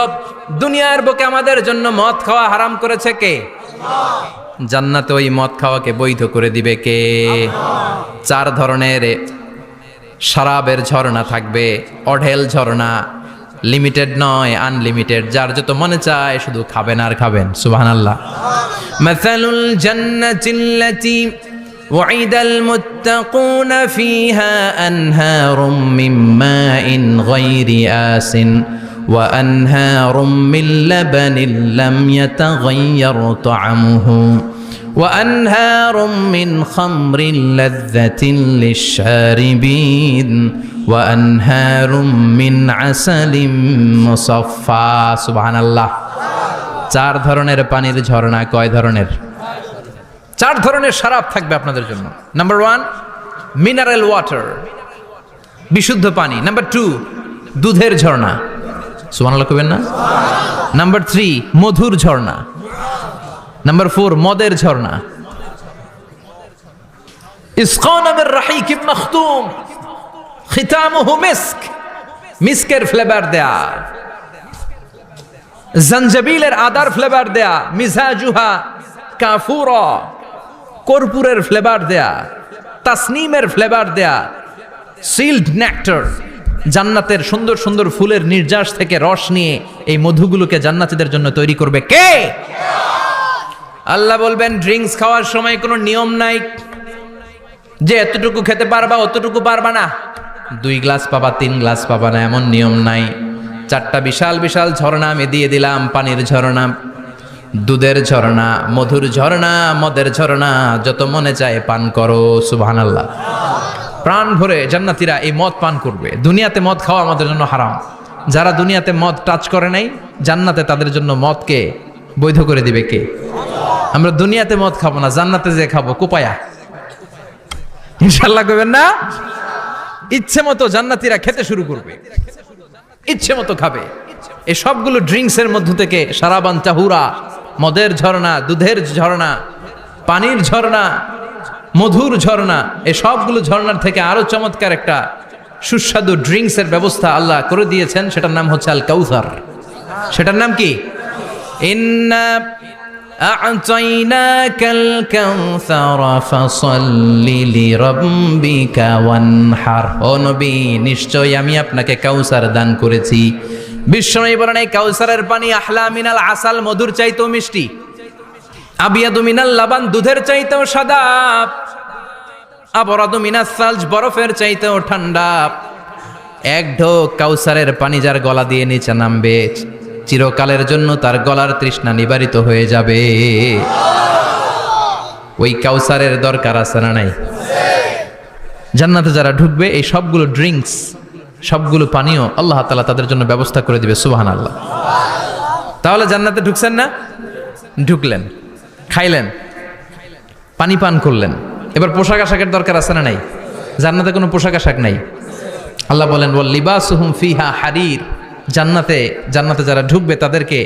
দুনিয়ার বুকে আমাদের জন্য মদ খাওয়া হারাম করেছে কে? জান্নাতে ওই মদ খাওয়াকে বৈধ করে দিবে কে? 4 ধরনের শরাবের ঝর্ণা থাকবে, অঢেল ঝর্ণা, লিমিটেড নয়, আনলিমিটেড। যার যত মনে চায় শুধু খাবেন আর খাবেন। সুবহানাল্লাহ। মাসালুল জান্নাতিল্লাতী ওয়াইদাল মুত্তাকুনা ফিহা আনহারুম মিন মাইন গায়রি আসিন ওয়া আনহারুম মিন লাবানিন লাম ইয়াতাগায়্যার তা'আমুহু وأنهار من خمر لذة للشاربين وأنهار من عسل مصفى سبحان الله 4 ধরনের পানির ঝর্ণা। কয় ধরনের? 4 ধরনের শরাব থাকবে আপনাদের জন্য। নাম্বার 1 মিনারেল ওয়াটার, বিশুদ্ধ পানি। নাম্বার 2 দুধের ঝর্ণা। সুবহানাল্লাহ কইবেন না? নাম্বার 3 মধুর ঝর্ণা। নাম্বার 4 মদের ঝর্ণা। ইসকানা মির রাহিকিম মখতুম খিতামুহু মিস্ক, মিস্কের ফ্লেভার দেয়া। জঞ্জাবিলের আদার ফ্লেভার দেয়া। মিজাজুহা কাফুরা, কর্পূরের ফ্লেভার দেয়া। তাসনিমের ফ্লেভার দেয়া। সিল্ড নেক্টার, জান্নাতের সুন্দর সুন্দর ফুলের নির্যাস থেকে রস নিয়ে এই মধুগুলোকে জান্নাতীদের জন্য তৈরি করবে কে? আল্লাহ বলবেন ড্রিঙ্কস খাওয়ার সময় কোনো নিয়ম নাই যে এতটুকু খেতে পারবা অতটুকু পারবা না, 2 গ্লাস পাবা 3 গ্লাস পাবা না, এমন নিয়ম নাই। 4টা বিশাল বিশাল ঝর্ণা আমি দিয়ে দিলাম। পানির ঝর্ণা, দুধের ঝর্ণা, মধুর ঝর্ণা, মদের ঝর্ণা, যত মনে চায় পান করো। সুবহানাল্লাহ। প্রাণ ভরে জান্নাতীরা এই মদ পান করবে। দুনিয়াতে মদ খাওয়া আমাদের জন্য হারাম। যারা দুনিয়াতে মদ টাচ করে নাই, জান্নাতে তাদের জন্য মদকে বৈধ করে দিবে কে? আমরা দুনিয়াতে মদ খাবো না, জান্নাতে যে খাবো কোপায়া। ইনশাআল্লাহ কইবেন না? ইচ্ছে মতো জান্নাতীরা খেতে শুরু করবে, ইচ্ছে মতো খাবে। এই সবগুলো ড্রিঙ্কস এর মধ্য থেকে শারাবান তাহুরা, মদের ঝর্ণা, দুধের ঝর্ণা, পানির ঝর্ণা, মধুর ঝর্ণা, এই সবগুলো ঝর্ণার থেকে আরো চমৎকার একটা সুস্বাদু ড্রিঙ্কস এর ব্যবস্থা আল্লাহ করে দিয়েছেন। সেটার নাম হচ্ছে আল কাউসার। সেটার নাম কি? ইন্না আ'তাইনাকাল কাউসার ফাসাল্লি লিরাব্বিকা ওয়ানহার। ও নবী, নিশ্চয় আমি আপনাকে কাউসার দান করেছি। বিশ্বনবী বলেন এই কাউসারের পানি আহলা মিনাল আসাল, মধুর চাইতেও মিষ্টি। আবিয়াদু মিনাল লাবান, দুধের চাইতেও সাদা। আবরাদু মিনাস সালজ, বরফের চাইতেও ঠান্ডা। এক ঢোক কাউসারের পানি যার গলা দিয়ে নিচে নামবে, চিরকালের জন্য তার গলার তৃষ্ণা নিবারিত হয়ে যাবে। ওই কাউসারের দরকার আছে না নাই? জান্নাতে যারা ঢুকবে এই সবগুলো ড্রিঙ্কস, সবগুলো পানীয় আল্লাহ তাআলা তাদের জন্য ব্যবস্থা করে দিবে। সুবহানাল্লাহ। তাহলে জান্নাতে ঢুকছেন না? ঢুকলেন, খাইলেন, পানি পান করলেন। এবার পোশাক আশাকের দরকার আছে না নাই? জান্নাতে কোনো পোশাক আশাক নাই। আল্লাহ বলেন ওয়াল লিবাসুহুম ফিহা হারির। জান্নাতে যারা ঢুকবে তাদেরকে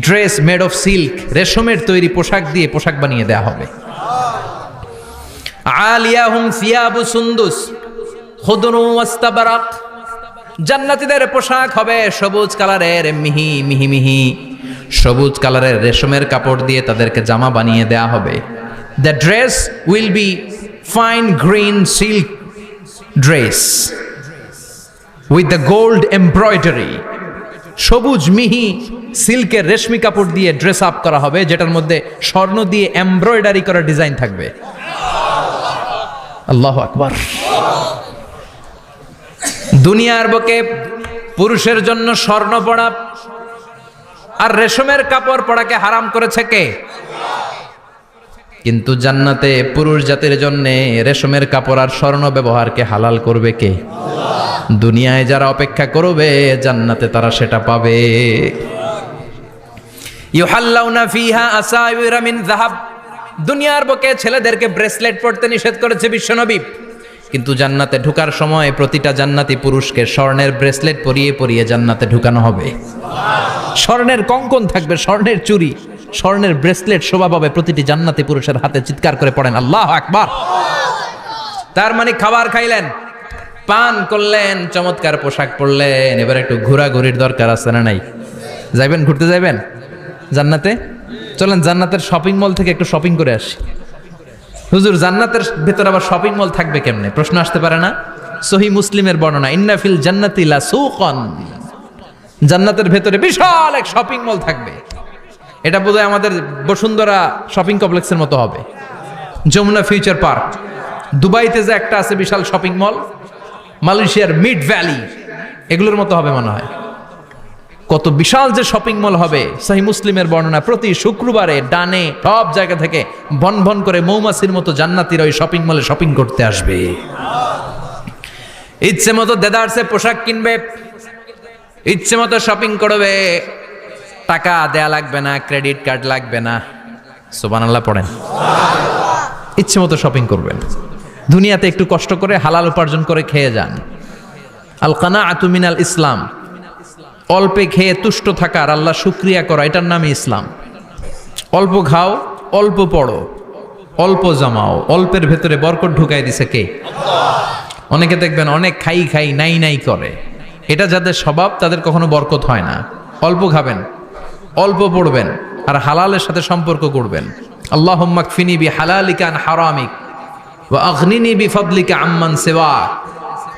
ড্রেস মেড অফ সিল্ক, রেশমের তৈরি পোশাক দিয়ে পোশাক বানিয়ে দেয়া হবে। আলিয়াহুম সিয়াবু সুন্দুস খুদরু ওয়াস্তাবরাক। জান্নাতীদের পোশাক হবে সবুজ কালারের, মিহি মিহি মিহি সবুজ কালারের রেশমের কাপড় দিয়ে তাদেরকে জামা বানিয়ে দেয়া হবে। The dress will be fine green silk dress with the gold embroidery. সবুজ মিহি সিল্কের রেশমি কাপড় দিয়ে ড্রেস আপ করা হবে, যেটার মধ্যে স্বর্ণ দিয়ে এমব্রয়ডারি করা ডিজাইন থাকবে। আল্লাহু আকবার। দুনিয়ার বুকে পুরুষের জন্য স্বর্ণ পরা আর রেশমের কাপড় পরাকে হারাম করেছে কে? কিন্তু জান্নাতে পুরুষ জাতির জন্য রেশমের কাপড় আর স্বর্ণ ব্যবহারকে হালাল করবে কে? দুনিয়ায় যারা অপেক্ষা করবে জান্নাতে তারা সেটা পাবে। ইউহাল্লাউনা ফিহা আসাওয়িরা মিন যাহাব। দুনিয়ার বুকে ছেলেদেরকে ব্রেসলেট পরতে নিষেধ করেছে বিশ্বনবী, কিন্তু জান্নাতে ঢোকার সময় প্রতিটা জান্নাতি পুরুষকে স্বর্ণের ব্রেসলেট পরিয়ে পরিয়ে জান্নাতে ঢুকানো হবে। স্বর্ণের কঙ্কন থাকবে, স্বর্ণের চুড়ি, স্বর্ণের ব্রেসলেট শোভা পাবে প্রতিটি জান্নাতি পুরুষের হাতে। চিৎকার করে পড়েন আল্লাহু আকবার। তার মানে খাবার খাইলেন, পান করলেন, চমৎকার পোশাক পরলেন, এবার একটু ঘোরাঘুরির দরকার আছে না নাই? যাইবেন, ঘুরতে যাইবেন জান্নাতে? চলেন জান্নাতের শপিং মল থেকে একটু শপিং করে আসি। হুজুর জান্নাতের ভেতর আবার শপিং মল থাকবে কেমনে? প্রশ্ন আসতে পারে না? সহিহ মুসলিমের বর্ণনা, ইন্না ফিল জান্নাতি লা সুকান, জান্নাতের ভেতরে বিশাল এক শপিং মল থাকবে। এটা বোধহয় আমাদের বসুন্ধরা শপিং কমপ্লেক্সের মতো হবে, যমুনা ফিউচার পার্ক। দুবাইতে যে একটা আছে বিশাল শপিং মল, মালয়েশিয়ার মিড ভ্যালি, এগুলোর মতো হবে মনে হয়। কত বিশাল যে শপিং মল হবে। সহিহ মুসলিমের বর্ণনা, প্রতি শুক্রবারে ডানে সব জায়গা থেকে ভন ভন করে মৌমাছির মতো জান্নাতীরা ওই শপিং মলে শপিং করতে আসবে। ইচ্ছে মতো দেদারসে পোশাক কিনবে, ইচ্ছে মতো শপিং করবে, টাকা দেয়া লাগবে না, ক্রেডিট কার্ড লাগবে না। সুবহানাল্লাহ পড়েন। ইচ্ছে মতো শপিং করবেন। দুনিয়াতে একটু কষ্ট করে হালাল উপার্জন করে খেয়ে যান। আল কানাআতু মিনাল ইসলাম, অল্পে খেয়ে তুষ্ট থাকা আর আল্লাহ শুকরিয়া করা, এটার নামই ইসলাম। অল্প খাও, অল্প পড়ো, অল্প জমাও, অল্পের ভেতরে বরকত ঢুকাই দিছে কে? অনেকে দেখবেন অনেক খাই খাই নাই নাই করে, এটা যাদের স্বভাব তাদের কখনো বরকত হয় না। অল্প খাবেন, অল্প পড়বেন, আর হালালের সাথে সম্পর্ক করবেন। আল্লাহুম্মা কফিনি বিহালালিকা আন হারামিক ওয়া আগনিনি বিফাদলিকা আম্মান সিওয়াক।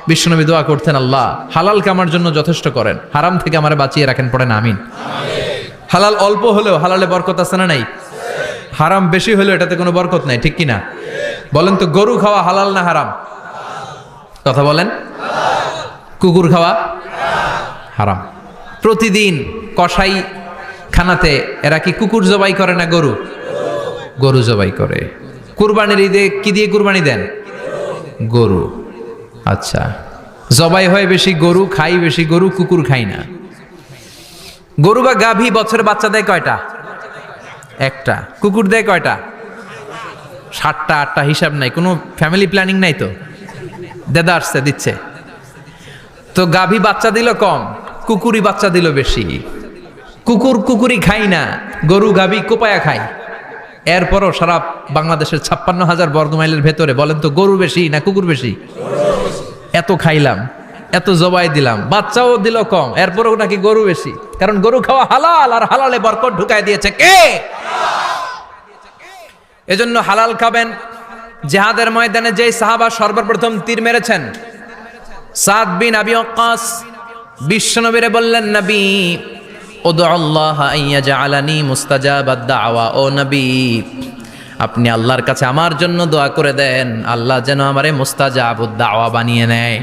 বিশ্বনবী দোয়া করতেন, আল্লাহ হালালকে আমার জন্য যথেষ্ট করেন, হারাম থেকে আমারে বাঁচিয়ে রাখেন। পড়েন আমিন। হালাল অল্প হলেও হালালে বরকত আছে না নাই? হারাম বেশি হলেও এটাতে কোনো বরকত নাই, ঠিক কিনা? বলেন তো, গরু খাওয়া হালাল না হারাম? কথা বলেন। কুকুর খাওয়া হারাম। প্রতিদিন কসাই খানাতে এরা কি কুকুর জবাই করে না গরু? গরু জবাই করে। কুরবানির ঈদে কি দিয়ে কুরবানি দেন? গরু। আচ্ছা, জবাই হয় বেশি গরু, খাই বেশি গরু, কুকুর খাই না। গরু বা গাভী বছরে বাচ্চা দেয় কয়টা? একটা। কুকুর দেয় কয়টা? 7টা 8টা, হিসাব নাই, কোনো ফ্যামিলি প্ল্যানিং নাই তো, দেদা আসছে দিচ্ছে। তো গাভী বাচ্চা দিল কম, কুকুরি বাচ্চা দিল বেশি। কুকুরি খাই না, গরু গাভী কোপায়া খায়। এরপরও সারা বাংলাদেশের 56,000 বর্গমাইলের ভেতরে বলেন তো, গরু বেশি না কুকুর বেশি? এত খাইলাম, এত জবাই দিলাম, বাচ্চাও দিল কম, এরপরও নাকি গরু বেশি। কারণ গরু খাওয়া হালাল, আর হালালে বরকত ঢুকায় দিয়েছে কে? এজন্য হালাল খাবেন। জিহাদের ময়দানে যেই সাহাবা সর্বপ্রথম তীর মেরেছেন, সাদ বিন আবি ওয়াক্কাস, বিশ্বনবীরে বললেন, নবী উদু আল্লাহ আইয়াজআলানি মুস্তাজাবাদ দাওয়া। ও নবী, আপনি আল্লাহর কাছে আমার জন্য দোয়া করে দেন, আল্লাহ যেন আমারে মুস্তাজাবুদ দাওয়া বানিয়ে নেয়।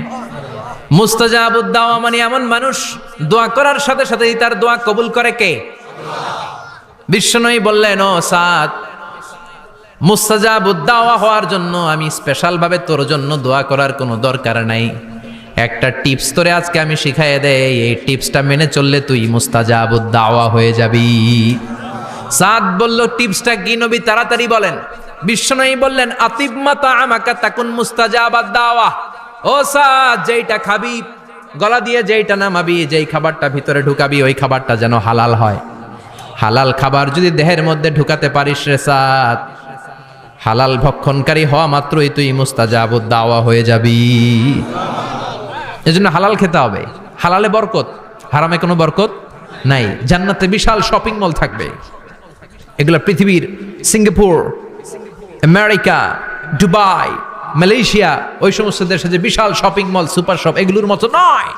মুস্তাজাবুদ দাওয়া মানে এমন মানুষ, দোয়া করার সাথে সাথেই তার দোয়া কবুল করে কে? বিশ্বনবী বললেন, ও সাদ, মুস্তাজাবুদ দাওয়া হওয়ার জন্য আমি স্পেশাল ভাবে তোর জন্য দোয়া করার কোনো দরকার নাই। একটা টিপস তোরে আজকে আমি শিখাইয়ে দেই, এই টিপসটা মেনে চললে তুই মুস্তাজাবুদ দাওয়া হয়ে যাবি। সাদ বলল, টিপসটা কি নবী? তাড়াতাড়ি বলেন। বিশ্বনবী বললেন, আতিব মাতা আমাকা তাকুন মুস্তাজাবাদ দাওয়া। ও সাদ, যেইটা খাবি, গলা দিয়ে যেইটা নামাবি, যেই খাবারটা ভিতরে ঢুকাবি, ওই খাবারটা যেন হালাল হয়। হালাল খাবার যদি দেহের মধ্যে ঢুকাতে পারিস রে সাদ, হালাল ভক্ষণকারী হওয়া মাত্রই তুই মুস্তাজাবুদ দাওয়া হয়ে যাবি। এজন্য হালাল খেতে হবে। হালালে বরকত, হারামে কোনো বরকত নাই। জান্নাতে বিশাল শপিং মল থাকবে। এগুলো পৃথিবীর সিঙ্গাপুর, আমেরিকা, দুবাই, মালয়েশিয়া, ওই সমস্ত দেশে যে বিশাল শপিং মল, সুপার শপ, এগুলোর মতো নয়।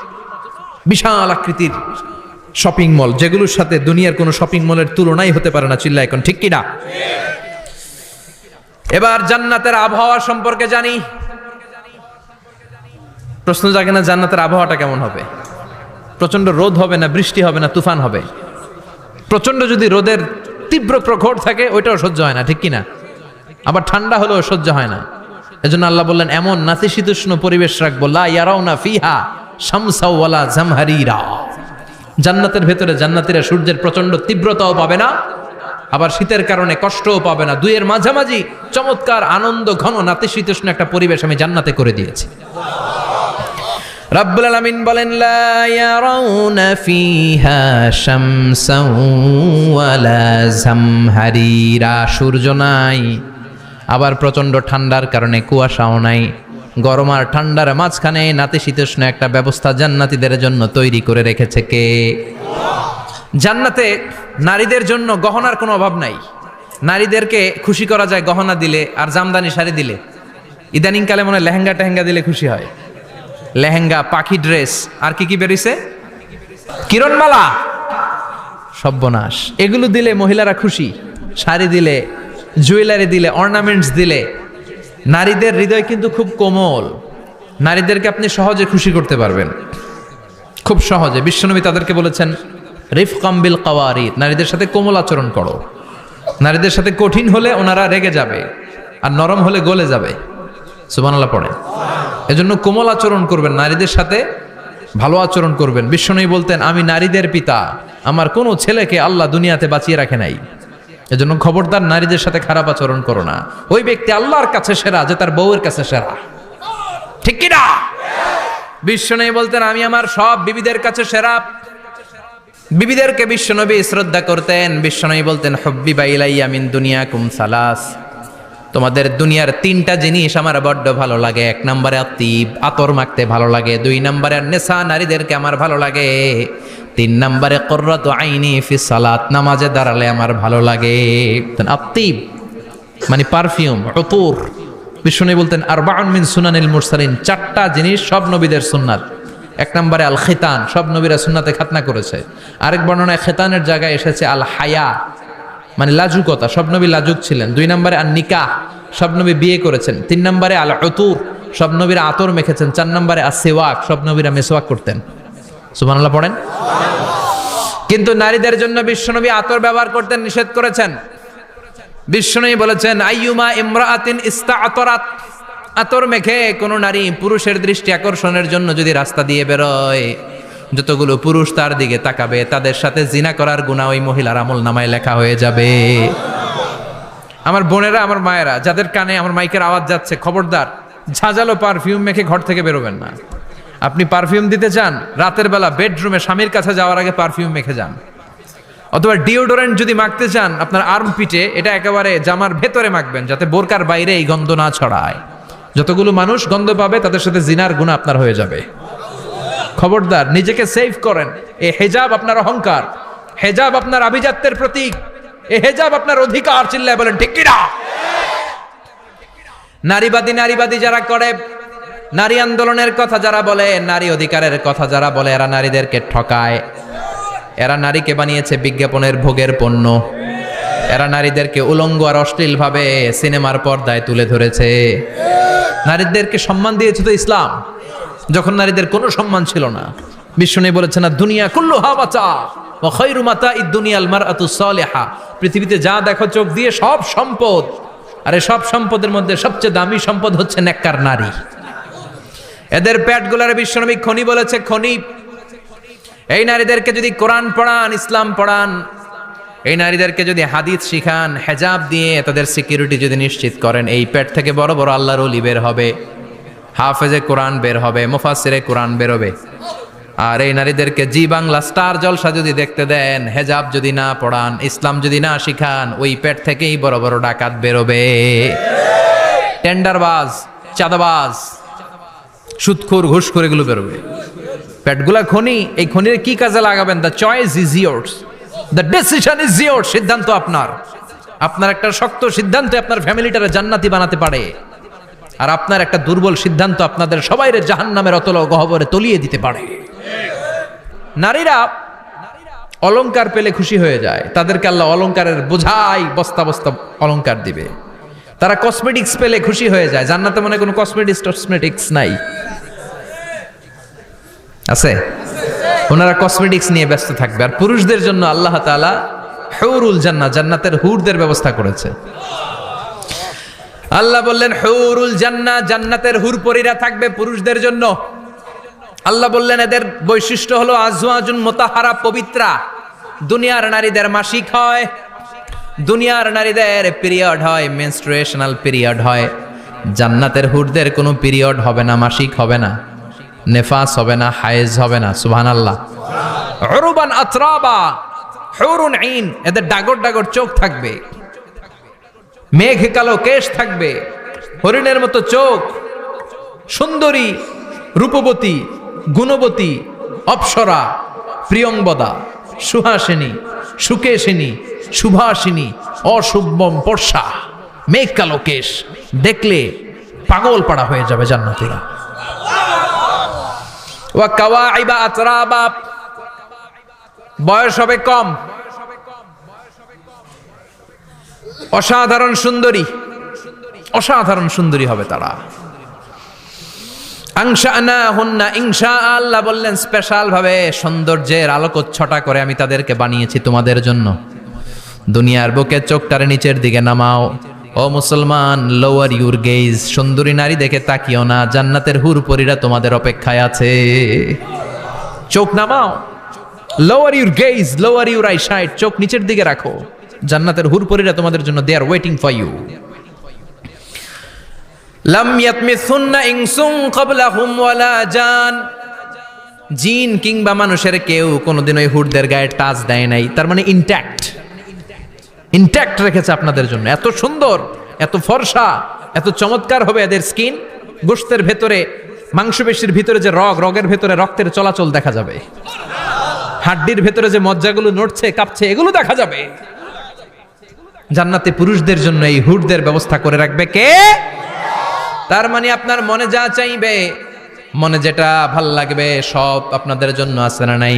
বিশাল আকৃতির শপিং মল, যেগুলোর সাথে দুনিয়ার কোনো শপিং মলের তুলনাই হতে পারে না। চিল্লা এখন ঠিক কিনা? এবার জান্নাতের আবহাওয়া সম্পর্কে জানি। প্রশ্ন জাগে না, জান্নাতের আবহাওয়াটা কেমন হবে? প্রচন্ড রোদ হবে না বৃষ্টি হবে না তুফান হবে? প্রচন্ড যদি রোদের তীব্র প্রখর থাকে, ওইটাও সহ্য হয় না, ঠিক কিনা? আবার ঠান্ডা হলেও সহ্য হয় না। এজন্য আল্লাহ বললেন, এমন নাতিশীতোষ্ণ পরিবেশ রাখবো, লা ইয়ারাউনা ফিহা শামসা ওয়ালা জামহারিরা। জান্নাতের ভেতরে জান্নাতীরা সূর্যের প্রচন্ড তীব্রতাও পাবে না, আবার শীতের কারণে কষ্টও পাবে না। দুইয়ের মাঝামাঝি চমৎকার আনন্দ ঘন নাতিশীতোষ্ণ একটা পরিবেশ আমি জান্নাতে করে দিয়েছি। রাব্বুল আলামিন বলেন, লা ইয়ারাউনা ফিহা শামসা ওয়ালা জামহারিরা। সূর্য নাই, আবার প্রচন্ড ঠান্ডার কারণে কুয়াশাও নাই, গরম আর ঠান্ডার মাঝখানে নাতিশীতোষ্ণ একটা ব্যবস্থা জান্নাতীদের জন্য তৈরি করে রেখেছে কে? জান্নাতে নারীদের জন্য গহনার কোনো অভাব নাই। নারীদেরকে খুশি করা যায় গহনা দিলে আর জামদানি শাড়ি দিলে। ইদানিং কালে মনে হয় লেহেঙ্গা টেহেঙ্গা দিলে খুশি হয়। লেহেঙ্গা, পাখি ড্রেস, আর কি কি বেরিয়েছে, কিরণমালা, সর্বনাশ। এগুলো দিলে মহিলারা খুশি। শাড়ি দিলে, জুয়েলারি দিলে, অর্নামেন্টস দিলে। নারীদের হৃদয় কিন্তু খুব কোমল। নারীদেরকে আপনি সহজে খুশি করতে পারবেন, খুব সহজে। বিশ্বনবী তাদেরকে বলেছেন রিফকাম বিল কাওয়ারিদ, নারীদের সাথে কোমল আচরণ করো। নারীদের সাথে কঠিন হলে ওনারা রেগে যাবে, আর নরম হলে গলে যাবে। সুবহানাল্লাহ পড়ে। এজন্য কোমল আচরণ করবেন, নারীদের সাথে ভালো আচরণ করবেন। বিশ্বনবী বলতেন আমি নারীদের পিতা, আমার কোনো ছেলেকে আল্লাহ দুনিয়াতে বাঁচিয়ে রাখে নাই। এজন্য খবরদার নারীদের সাথে খারাপ আচরণ করো না। ওই ব্যক্তি আল্লাহর কাছে সেরা যে তার বউয়ের কাছে সেরা, ঠিক কি না? বিশ্বনবী বলতেন আমি আমার সব বিবিদের কাছে সেরা। বিবিদেরকে বিশ্বনবী শ্রদ্ধা করতেন। বিশ্বনবী বলতেন হুব্বিবা ইলাইয়া মিন দুনিয়াকুম সালাস, তোমাদের দুনিয়ার তিনটা জিনিস আমার বড্ড ভালো লাগে। এক নম্বরে আতিব, আতর মাখতে ভালো লাগে। দুই নম্বরে নেশা, নারীদেরকে আমার ভালো লাগে। তিন নম্বরে কুররাতু আইনি ফি সালাত, নামাজে দাঁড়ালে আমার ভালো লাগে। আতিব মানে পারফিউম, উতুর। বিশ্বনবী বলতেন আরবাউন মিন সুনানিল মুরসালিন, চারটা জিনিস সব নবীদের সুন্নাত। এক নম্বরে আল খিতান, সব নবীরা সুন্নাতে খাতনা করেছে। আরেক বর্ণনায় খিতানের জায়গায় এসেছে আল হায়া, মানে লাজুকতা, সব নবী লাজুক ছিলেন। দুই নম্বরে আল নিকাহ, সব নবী বিয়ে করেছেন। তিন নম্বরে আল উতুর, সব নবীরা আতর মেখেছেন। চার নম্বরে আসিওয়াক, সব নবীরা মেসওয়াক করতেন। সুবহানাল্লাহ পড়েন। কিন্তু নারীদের জন্য বিশ্বনবী আতর ব্যবহার করতে নিষেধ করেছেন। বিশ্বনবী বলেছেন আইয়ুমা ইমরাআতিন ইস্তাআতরাত, আতর মেখে কোন নারী পুরুষের দৃষ্টি আকর্ষণের জন্য যদি রাস্তা দিয়ে বেরোয়, যতগুলো পুরুষ তার দিকে তাকাবে তাদের সাথে জিনা করার গুনাহ ওই মহিলার আমলনামায় লেখা হয়ে যাবে। আমার বোনেরা, আমার মায়েরা, যাদের কানে আমার মাইকের আওয়াজ যাচ্ছে, খবরদার ঝাঁঝালো পারফিউম মেখে ঘর থেকে বেরোবেন না। আপনি পারফিউম দিতে চান, রাতের বেলা বেডরুমে স্বামীর কাছে যাওয়ার আগে পারফিউম মেখে যান। অথবা ডিওডোরেন্ট যদি মাখতে চান, আপনার আর্ম পিটে এটা একেবারে জামার ভেতরে মাখবেন, যাতে বোরকার বাইরে এই গন্ধ না ছড়ায়। যতগুলো মানুষ গন্ধ পাবে তাদের সাথে জিনার গুনাহ আপনার হয়ে যাবে। খবরদার, নিজেকে সেভ করেন। এই হেজাব আপনার অহংকার, হেজাব আপনার আভিজাত্যের প্রতীক, এই হেজাব আপনার অধিকার। চিল্লায় বলেন ঠিক কিনা? নারীবাদী যারা করে, নারী আন্দোলনের কথা যারা বলে, নারী অধিকারের কথা যারা বলে, এরা নারীদেরকে ঠকায়। এরা নারীকে বানিয়েছে বিজ্ঞাপনের ভোগের পণ্য। এরা নারীদেরকে উলঙ্গ আর অশ্লীল ভাবে সিনেমার পর্দায় তুলে ধরেছে। নারীদেরকে সম্মান দিয়েছে তো ইসলাম, যখন নারীদের কোনো সম্মান ছিল না। বিশ্বনবী বলেছেন না দুনিয়া কুল্লুহা মাতা ওয়া খায়রু মাতা'id দুনিয়াল মারআতুস সালিহা, পৃথিবীতে যা দেখো চোখ দিয়ে সব সম্পদ, আর এই সব সম্পদের মধ্যে সবচেয়ে দামি সম্পদ হচ্ছে নেককার নারী। এদের পেটগুলার বিশ্বনবী খনি বলেছে, খনি। এই নারীদেরকে যদি কোরআন পড়ান, ইসলাম পড়ান, এই নারীদেরকে যদি হাদিস শিখান, হেজাব দিয়ে তাদের সিকিউরিটি যদি নিশ্চিত করেন, এই পেট থেকে বড় বড় আল্লাহর ওলি বের হবে, হাফেজে কোরআন বের হবে, মুফাসসিরে কোরআন বের হবে। আর এই নারীদেরকে জি বাংলা স্টার জলসা যদি দেখতে দেন, হেজাব যদি না পড়ান, ইসলাম যদি না শিখান, ওই পেট থেকেই বড় বড় ডাকাত বেরোবে, টেন্ডারবাজ, চাঁদাবাজ, সুদখোর, ঘুষখোর, এগুলো বেরোবে। পেটগুলা খনি, এই খনির কি কাজে লাগাবেন? The choice is years, the decision is years. সিদ্ধান্ত আপনার। আপনার একটা শক্ত সিদ্ধান্ত আপনার ফ্যামিলিটারে জান্নাতি বানাতে পারে, আর আপনার একটা দুর্বল সিদ্ধান্ত আপনাদের সবাইরে জাহান্নামের অতল গহ্বরে তলিয়ে দিতে পারে। নারীরা অলংকার পেলে খুশি হয়ে যায়, তাদেরকে আল্লাহ অলংকারের বোঝাই বস্তা বস্তা অলংকার দিবে। তারা কসমেটিক্স পেলে খুশি হয়ে যায়। জান্নাতে মনে কোনো কসমেটিক্স নাই, আছে? ওনারা কসমেটিক্স নিয়ে ব্যস্ত থাকবে। আর পুরুষদের জন্য আল্লাহ তাআলা হুরুল জান্নাহ, জান্নাতের হুরদের ব্যবস্থা করেছে। আল্লাহ বললেন হুরুল জান্নাহ, জান্নাতের হুর পরীরা থাকবে পুরুষদের জন্য। আল্লাহ বললেন এদের বৈশিষ্ট্য হলো আজওয়াজুন মুতাহহারা, পবিত্রা। দুনিয়ার নারীদের মাসিক হয়, দুনিয়ার নারীদের পিরিয়ড হয়, মেনস্ট্রুয়েশনাল পিরিয়ড হয়। জান্নাতের হুরদের কোনো পিরিয়ড হবে না, মাসিক হবে না, নেফাস হবে না, হায়েজ হবে না। সুবহানাল্লাহ। উরুবান আতরাবা, হুরুন আইন, এদের ডাগর ডাগর চোখ থাকবে, মেঘ কালো কেশ থাকবে, হরিণের মতো চোখ, সুন্দরী, রূপবতী, গুণবতী, অপ্সরা, প্রিয়ংবদা, সুহাসিনী, সুকেশিনী, সুভাষিনী, অশুভম পর্ষা, মেঘ কালো কেশ, দেখলে পাগল পাড়া হয়ে যাবে জান্নাতীরা। ওয়া কাওয়াইবা আতরাবা, বয়স হবে কম, অসাধারণ সুন্দরী, অসাধারণ সুন্দরী হবে তারা। আনশানাহুন্না ইনশা, আল্লাহ বললেন স্পেশাল ভাবে সৌন্দর্যের আলোকচ্ছটা করে আমি তাদেরকে বানিয়েছি তোমাদের জন্য। দুনিয়ার বুকে চোখটারে নিচের দিকে নামাও। ও মুসলমান, লোয়ার ইউর গেজ, সুন্দরী নারী দেখে তাকিও না, জান্নাতের হুরপরীরা তোমাদের অপেক্ষায় আছে। চোখ নামাও, lower your gauge, lower your eyesight, চোখ নিচের দিকে রাখো, জান্নাতের হুরপরীরা তোমাদের জন্য দে আর ওয়েটিং ফর ইউ। লাম ইয়াতমিসুন্না ইনসুন ক্বাবলাহুম ওয়ালা জান, জিন কিংবা মানুষের কেউ কোনোদিন ওই হুরদের গায়ে টাচ দেয় নাই। তার মানে ইনট্যাক্ট, ইনট্যাক্ট রেখেছে আপনাদের জন্য। এত সুন্দর, এত ফর্সা, এত চমৎকার হবে এদের স্কিন। গোশতের ভেতরে, মাংসপেশির ভিতরে যে রগ, রগের ভেতরে রক্তের চলাচল দেখা যাবে, হাড্ডির ভেতরে যে মজ্জাগুলো নড়ছে কাঁপছে এগুলো দেখা যাবে। জান্নাতে পুরুষদের জন্য এই হুরদের ব্যবস্থা করে রাখবে কে? তার মানে আপনার মনে যা চাইবে, মনে যেটা ভাল লাগবে সব আপনাদের জন্য আছে না নাই?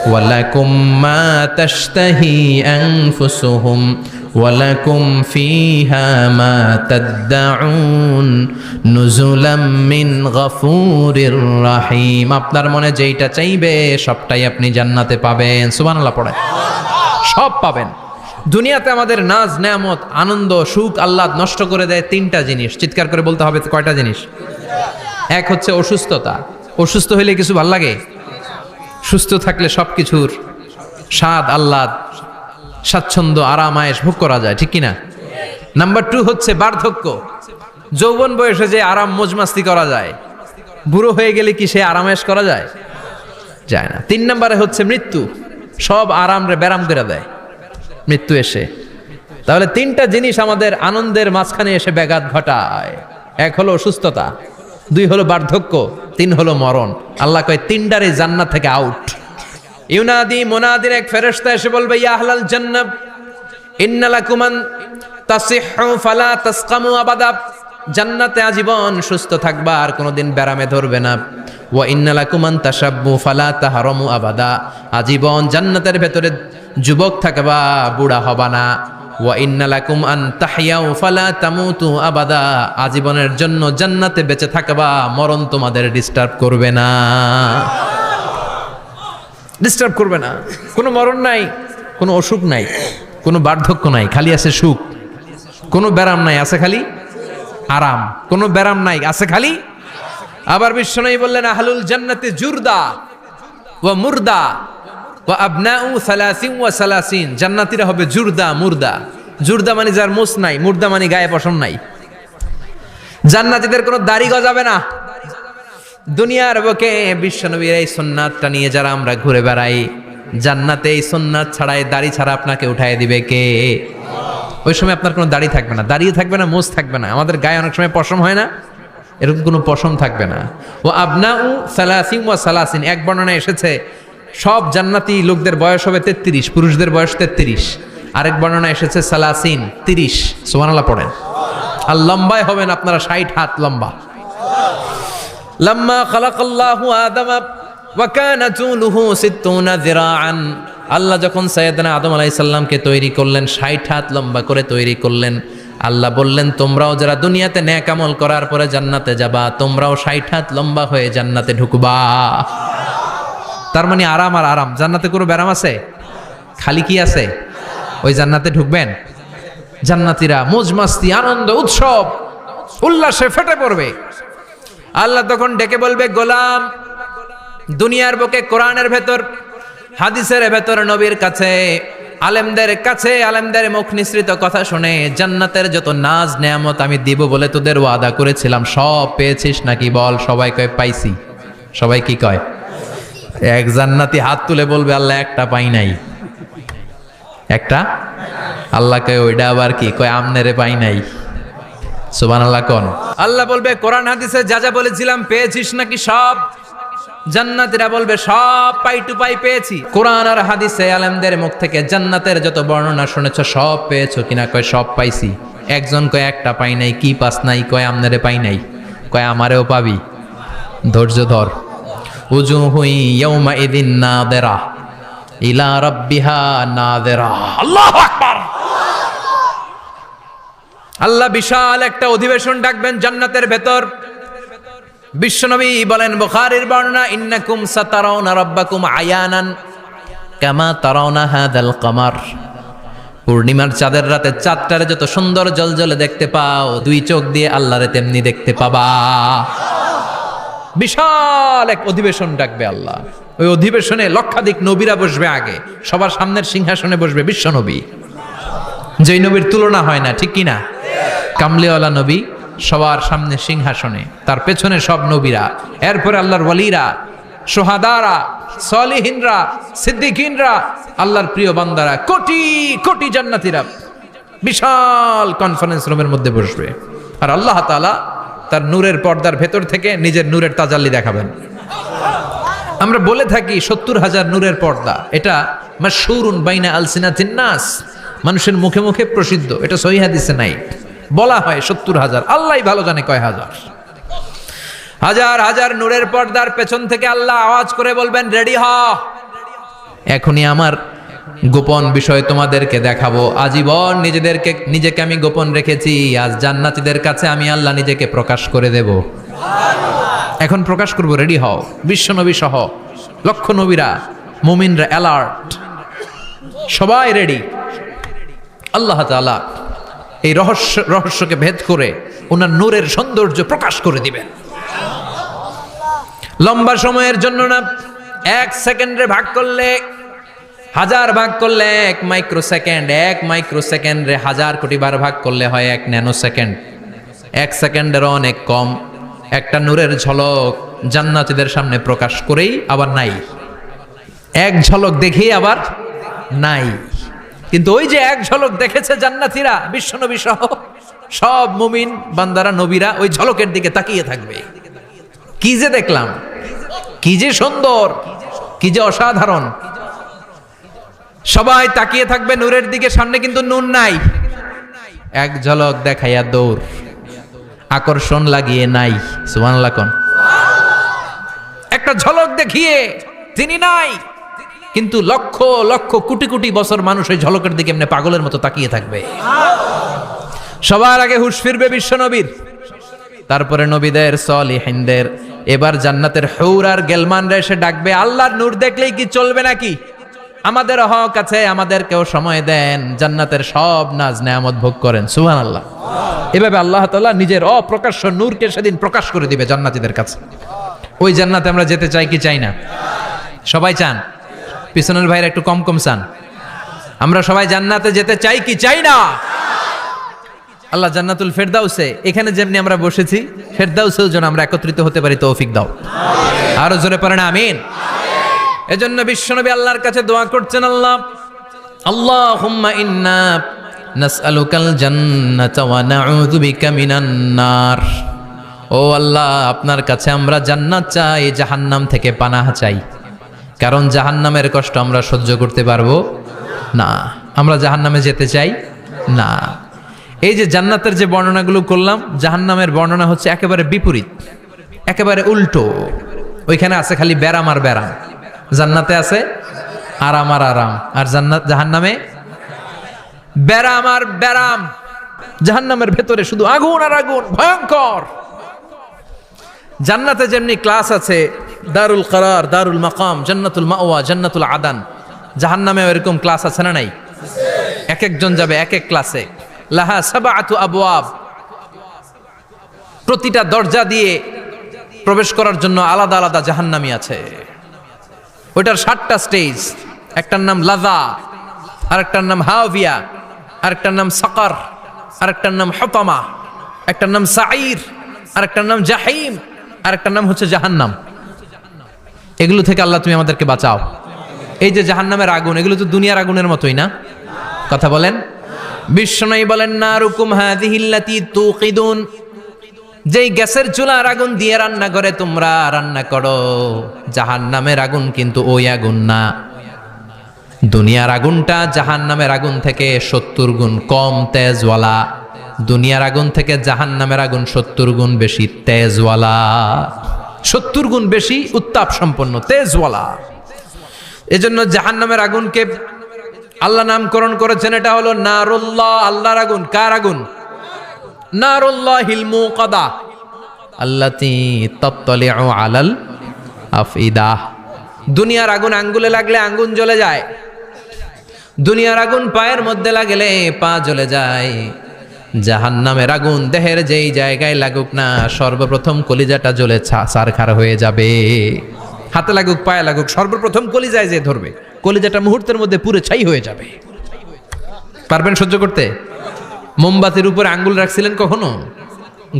ওয়ালাকুম মা তাশতাহি আনফুসুহুম ওয়ালাকুম ফিহা মা তাদউন নুজুলাম মিন গফুরির রহিম। আপনার মনে যেইটা চাইবে সবটাই আপনি জান্নাতে পাবেন। সুবহানাল্লাহ পড়ে, সব পাবেন। দুনিয়াতে আমাদের নাজ, নেয়ামত, আনন্দ, সুখ, আহ্লাদ নষ্ট করে দেয় তিনটা জিনিস। চিৎকার করে বলতে হবে কয়টা জিনিস? এক হচ্ছে অসুস্থতা। অসুস্থ হইলে কিছু ভাল লাগে? সুস্থ থাকলে সবকিছুর স্বাদ, আহ্লাদ, স্বাচ্ছন্দ্য, আরাম, আয়েশ ভোগ করা যায়, ঠিক কিনা? নাম্বার 2 হচ্ছে বার্ধক্য। যৌবন বয়সে যে আরাম মজমাস্তি করা যায়, বুড়ো হয়ে গেলে কি সে আরাম আয়েশ করা যায়? যায় না। 3 নম্বরে হচ্ছে মৃত্যু। সব আরাম রে ব্যারাম করে দেয় মৃত্যু এসে। তাহলে 3টা জিনিস আমাদের আনন্দের মাঝখানে এসে ব্যাঘাত ঘটায়। 1 হলো অসুস্থতা, 2 হলো বার্ধক্য, 3 হলো মরণ। আল্লাহ কয় 3টারে জান্নাত থেকে আউট। ইউনাদি মুনাদির এক ফেরেশতা এসে বলবে, ইয়া আহলাল জান্নাহ ইন্না লাকুম আন তাসিহু ফালা তাসকামু আবাদা, জান্নাতে আজীবন সুস্থ থাকবা, আর কোনোদিন ব্যারামে ধরবে না। ওয়া ইন্না লাকুম আন তাশাব্বু ফালা তাহরামু আবাদা, আজীবন জান্নাতের ভেতরে যুবক থাকবা, বুড়া হবা না। ওয়া ইন্না লাকুম আন তাহইয়াউ ফালা তামুতু আবাদা, আজীবনের জন্য জান্নাতে বেঁচে থাকবা, মরণ তোমাদের ডিস্টার্ব করবে না, ডিস্টার্ব করবে না। কোনো মরণ নাই, কোনো অসুখ নাই, কোনো বার্ধক্য নাই, খালি আছে সুখ। কোনো ব্যারাম নাই, আছে খালি আরাম। কোনো ব্যারাম নাই, আছে খালি। আবার বিশ্বনবী বললেন, আহলুল জান্নাতি জুরদা ওয়া মুরদা ওয়া আবনাউ 30 ওয়া 30, জান্নাতীরা হবে জুরদা, মুরদা। জুরদা মানে যার মুছ নাই, মুরদা মানে গায়ে পশম নাই। জান্নাতীদের কোনো দাড়ি গজাবে না। দুনিয়ার বুকে বিশ্বনবীর এই সুন্নাতটা নিয়ে যারা আমরা ঘুরে বেড়াই, জান্নাতে এই সুন্নাত ছাড়াই, দাড়ি ছাড়া আপনাকে উঠায় দিবে কে? ওই সময় আপনার কোনো দাড়ি থাকবে না, দাড়িও থাকবে না, মুছ থাকবে না। আমাদের গায়ে অনেক সময় পশম হয় না, এরকম কোনো পশম থাকবে না। ও আবনাউ 30 ওয়া 30, এক বর্ণনায় এসেছে সব জান্নাতি লোকদের বয়স হবে 33, পুরুষদের বয়স 33। আরেক বর্ণনায় এসেছে 30। সুবহানাল্লাহ পড়েন। আর লম্বায় হবেন আপনারা 60 হাত লম্বা। লাম্মা খালাকাল্লাহু আদামা ওয়া কানা তুলুহু 60 যিরাআন, আল্লাহ যখন সাইয়েদনা আদম আলাইহিস সালামকে তৈরি করলেন, 60 হাত লম্বা করে তৈরি করলেন। আল্লাহ বললেন, তোমরাও যারা দুনিয়াতে নেক আমল করার পরে জান্নাতে যাবা, তোমরাও 60 হাত লম্বা হয়ে জান্নাতে ঢুকবা। তার মানে আরাম আর আরাম। জান্নাতে কোনো ব্যারাম আছে? খালি কি আছে? ওই জান্নাতে ঢুকবেন, জান্নাতীরা মौज মাস্তি, আনন্দ, উৎসব, উল্লাসে ফেটে পড়বে। আল্লাহ তখন ডেকে বলবে, গোলাম, দুনিয়ার বুকে কোরআনের ভেতর, হাদিসের ভেতর, নবীর কাছে, আলেমদের কাছে, আলেমদের মুখ নিঃসৃত কথা শুনে জান্নাতের যত নাজ নেয়ামত আমি দিব বলে তোদের ওয়াদা করেছিলাম, সব পেয়েছিস নাকি বল? সবাই কয় পাইছি। সবাই কি কয়? এক জান্নাতি হাত তুলে বলবে, আল্লাহ একটা পাই নাই। একটা? আল্লাহ কয় ওইটা আবার কি? কয় আমনেরে পাই নাই। সুবহানাল্লাহ কোন। আল্লাহ বলবে কোরআন হাদিসে যা যা বলেছিলাম পেয়েছিস নাকি সব? জান্নাতীরা বলবে সব পাই টু পাই পেয়েছি। কোরআন আর হাদিসে আলেমদের মুখ থেকে জান্নাতের যত বর্ণনা শুনেছো সব পেয়েছো কিনা? কয় সব পাইছি। একজন কয় একটা পাই নাই। কি পাস নাই? কয় আমনারে পাই নাই। কয় আমারেও পাবি, ধৈর্য ধর। উজুহুই ইয়াউমা ইদিন নাদিরা ইলা রাব্বিহা নাদিরা। আল্লাহু আকবার। আল্লাহ বিশাল একটা অধিবেশন ডাকবেন জান্নাতের ভেতর। বিশ্বনবী বলেন, বুখারীর বর্ণনা, ইন্নাকুম সাতারাউনা রাব্বাকুম আয়ানান কামা তারাউনা হাদাল কমার। পূর্ণিমার চাঁদের রাতে চাঁদটারে যত সুন্দর জ্বলজ্বলে দেখতে পাও, দুই চোখ দিয়ে আল্লাহরে তেমনি দেখতে পাবা। বিশাল এক অধিবেশন ডাকবে আল্লাহ। ওই অধিবেশনে লক্ষাধিক নবীরা বসবে। আগে সবার সামনের সিংহাসনে বসবে বিশ্বনবী, যেই নবীর তুলনা হয় না, ঠিক কিনা? কামলিওয়ালা নবী সবার সামনে সিংহাসনে, তার পেছনে সব নবীরা, এরপরে আল্লাহর ওয়ালিরা, সোহাদারা, সলিহিনরা, সিদ্দিকিনরা, আল্লাহর প্রিয় বান্দারা, কোটি কোটি জান্নাতীরা বিশাল কনফারেন্স রুমের মধ্যে বসবে। আর আল্লাহ তাআলা তার নূরের পর্দার ভেতর থেকে নিজের নূরের তাজাল্লি দেখাবেন। আমরা বলে থাকি 70,000 নূরের পর্দা, এটা মাশহুরুন বাইনা আলসিনাতিন নাস, মানুষের মুখে মুখে প্রসিদ্ধ। এটা সহিহ হাদিসে নাই, বলা হয় 70,000, আল্লাহই ভালো জানে কয় হাজার। হাজার হাজার নূরের পর্দার পেছন থেকে আল্লাহ আওয়াজ করে বলবেন, রেডি হ, এখনই আমার গোপন বিষয় তোমাদেরকে দেখাবো। আজীবন নিজেকে আমি গোপন রেখেছি, আজ জান্নাতীদের কাছে আমি আল্লাহ নিজেকে প্রকাশ করে দেব। এখন প্রকাশ করব, রেডি হও। বিশ্বনবী সহ লক্ষ নবীরা, মুমিনরা অ্যালার্ট, সবাই রেডি। আল্লাহ তাআলা এই রহস্যকে ভেদ করে ওনার নূরের সৌন্দর্য প্রকাশ করে দিবেন। লম্বা সময়ের জন্য না, 1 সেকেন্ডে ভাগ করলে, হাজার ভাগ করলে 1 মাইক্রোসেকেন্ড, 1 মাইক্রোসেকেন্ডে 1000 কোটি বার ভাগ করলে হয় 1 ন্যানো সেকেন্ড। 1 সেকেন্ডেরও অনেক কম একটা নূরের ঝলক জান্নাতীদের সামনে প্রকাশ করেই আবার নাই, এক ঝলক দেখেই আবার নাই। কিন্তু ওই যে এক ঝলক দেখেছে জান্নাতীরা, বিশ্বনবী সহ সব মুমিন বান্দারা, নবীরা ওই ঝলকের দিকে তাকিয়ে থাকবে। কি যে দেখলাম, কি যে সুন্দর, কি যে অসাধারণ। সবাই তাকিয়ে থাকবে নূরের দিকে, সামনে কিন্তু নূর নাই। এক ঝলক দেখাইয়া দৌড়, আকর্ষণ লাগিয়ে নাই। সুবহানাল্লাহ কোন। একটা ঝলক দেখিয়ে তিনি নাই, কিন্তু লক্ষ লক্ষ কোটি কোটি বছর মানুষ ওই ঝলকের দিকে এমনি পাগলের মতো তাকিয়ে থাকবে। সবার আগে হুঁশ ফিরবে বিশ্বনবীর, তারপরে নবীদের, সলিহিনদের। এবার জান্নাতের হুর আর গেলমানরা এসে ডাকবে, আল্লাহর নূর দেখলেই কি চলবে নাকি? আমাদের হক আছে, আমাদেরকেও সময় দেন, জান্নাতের সব নাজ নেয়ামত ভোগ করেন। সুবহানাল্লাহ। এভাবে আল্লাহ তাআলা নিজের অপ্রকাশ্য নূরকে সেদিন প্রকাশ করে দিবে জান্নাতীদের কাছে। ওই জান্নাতে আমরা যেতে চাই কি চাই না? সবাই চান? পিছনের ভাইরা একটু কম কম চান। আমরা সবাই জান্নাতে যেতে চাই কি চাই না? আল্লাহ জান্নাতুল ফেরদাউসে, এখানে যেমনি আমরা বসেছি, ফেরদাউসেও যেন আমরা একত্রিত হতে পারি, তৌফিক দাও। আরো জোরে পড়েন আমিন। এজন্য বিশ্বনবী আল্লাহর কাছে দোয়া করছেন, আল্লাহুম্মা ইন্না নাসআলুকাল জান্নাতা ওয়া নাউযু বিকা মিনান নার। ও আল্লাহ, আপনার কাছে আমরা জান্নাত চাই, জাহান্নাম থেকে পানাহ চাই। কারণ জাহান্নামের কষ্ট আমরা সহ্য করতে পারবো না, আমরা জাহান্নামে যেতে চাই না। এই যে জান্নাতের যে বর্ণনাগুলো করলাম, জাহান্নামের বর্ণনা হচ্ছে একেবারে বিপরীত, একেবারে উল্টো। ওইখানে আছে খালি ব্যারাম আর ব্যারাম, জান্নাতে আছে আরাম আর আরাম। আর জাহান্নামে ব্যারাম আর ব্যারাম। জাহান্নামের ভেতরে শুধু আগুন আর আগুন, ভয়ঙ্কর। জান্নাতে যেমনি ক্লাস আছে, দারুল করার, দারুল মাকাম, জান্নাতুল মাওয়া, জান্নাতুল আদান, জাহান্নামে এরকম ক্লাস আছে না নাই? এক একজন যাবে এক এক ক্লাসে। লাহা সাবআতু আবওয়াব, প্রতিটা দরজা দিয়ে প্রবেশ করার জন্য আলাদা আলাদা জাহান্নামী আছে। ওইটার 7টা স্টেজ। একটার নাম লাযা, আরেকটার নাম হাওয়িয়া, আরেকটার নাম সাকার, আরেকটার নাম হুতামা, একটার নাম সাঈর, আরেকটার নাম জাহিম, আরেকটার নাম হচ্ছে জাহান্নাম। এগুলো থেকে আল্লাহ তুমি আমাদেরকে বাঁচাও। এই যে জাহান্নামের আগুন, এগুলো তো দুনিয়ার আগুনের মতোই না? কথা বলেন। বিশ্বনবী বলেন নারুকুম হাযিহিল্লাতী তুকিদুন, যেই গ্যাসের চুলার আগুন দিয়ে রান্না করে তোমরা রান্না করো, জাহান্নামের আগুন কিন্তু ওই আগুন না। দুনিয়ার আগুনটা জাহান্নামের আগুন থেকে 70 গুণ কম তেজওয়ালা। দুনিয়ার আগুন থেকে জাহান্নামের আগুন 70 গুণ বেশি তেজওয়ালা, 70 গুণ বেশি উত্তাপ সম্পন্ন তেজওয়ালা। এজন্য জাহান্নামের আগুনকে আল্লাহ নামকরণ করেছেন, এটা হলো নারুল্লাহ, আল্লাহর আগুন। কার আগুন? নারুল্লাহিল মুকাদা আল্লাতী তাত্তালিউ আলাল আফইদা। দুনিয়ার আগুন আঙ্গুলে লাগলে আঙ্গুল জ্বলে যায়, দুনিয়ার আগুন পায়ের মধ্যে লাগলে পা জ্বলে যায়। জাহান্নামের আগুন দেহের যেই জায়গায় লাগুক না, সর্বপ্রথম কলিজাটা জ্বলে ছারখার হয়ে যাবে। হাতে লাগুক পায়ে লাগুক, সর্বপ্রথম কলিজায় যে ধরবে, কলিজাটা মুহূর্তের মধ্যে পুরো ছাই হয়ে যাবে। পারবেন সহ্য করতে? মোমবাতির উপরে আঙ্গুল রাখছিলেন কখনো?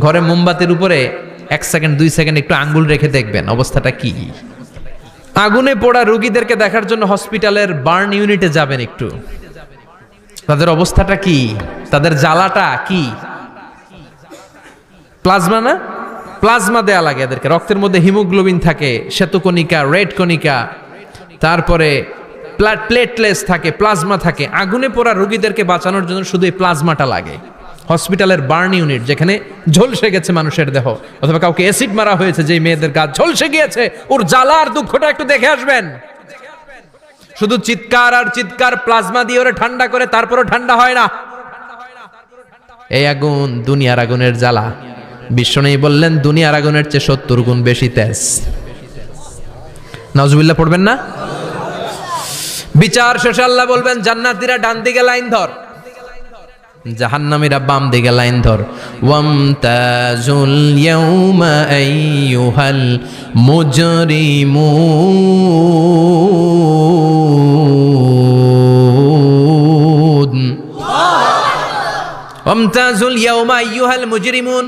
ঘরে মোমবাতির উপরে 1 সেকেন্ড 2 সেকেন্ড একটু আঙ্গুল রেখে দেখবেন অবস্থাটা কি। আগুনে পোড়া রোগীদেরকে দেখার জন্য হসপিটালের বার্ন ইউনিটে যাবেন, একটু তাদের অবস্থাটা কি, তাদের জ্বালাটা কি। প্লাজমা না, প্লাজমা দেয়া লাগে এদেরকে। রক্তের মধ্যে হিমোগ্লোবিন থাকে, শ্বেতকণিকা, রেড কণিকা, তারপরে প্লেটলেস থাকে, প্লাজমা থাকে। আগুনে পোড়া রোগীদেরকে বাঁচানোর জন্য শুধু এই প্লাজমাটা লাগে। হসপিটালের বার্ন ইউনিট, যেখানে ঝলসে গেছে মানুষের দেহ, অথবা কাউকে অ্যাসিড মারা হয়েছে, যেই মেয়েদের গা ঝলসে গিয়েছে, ওর জ্বালা আর দুঃখটা একটু দেখে আসবেন। শুধু চিৎকার আর চিৎকার, প্লাজমা দিয়ে ওরে ঠান্ডা করে, তারপরও ঠান্ডা হয় না। এই আগুন দুনিয়ার আগুনের জ্বালা। বিশ্বনবী বললেন দুনিয়ার আগুনের চেয়ে 70 গুণ বেশি তেজ। নাউজুবিল্লাহ পড়বেন না? বিচার শেষে আল্লাহ বলবেন জান্নাতীরা ডান দিকে লাইন ধর, জাহান্নামীরা বাম দিকে লাইন ধর। ওয়ামতাজুল ইয়াউমা আইয়ুহাল মুজরিমুন, ওয়ামতাজুল ইয়াউমা আইয়ুহাল মুজরিমুন,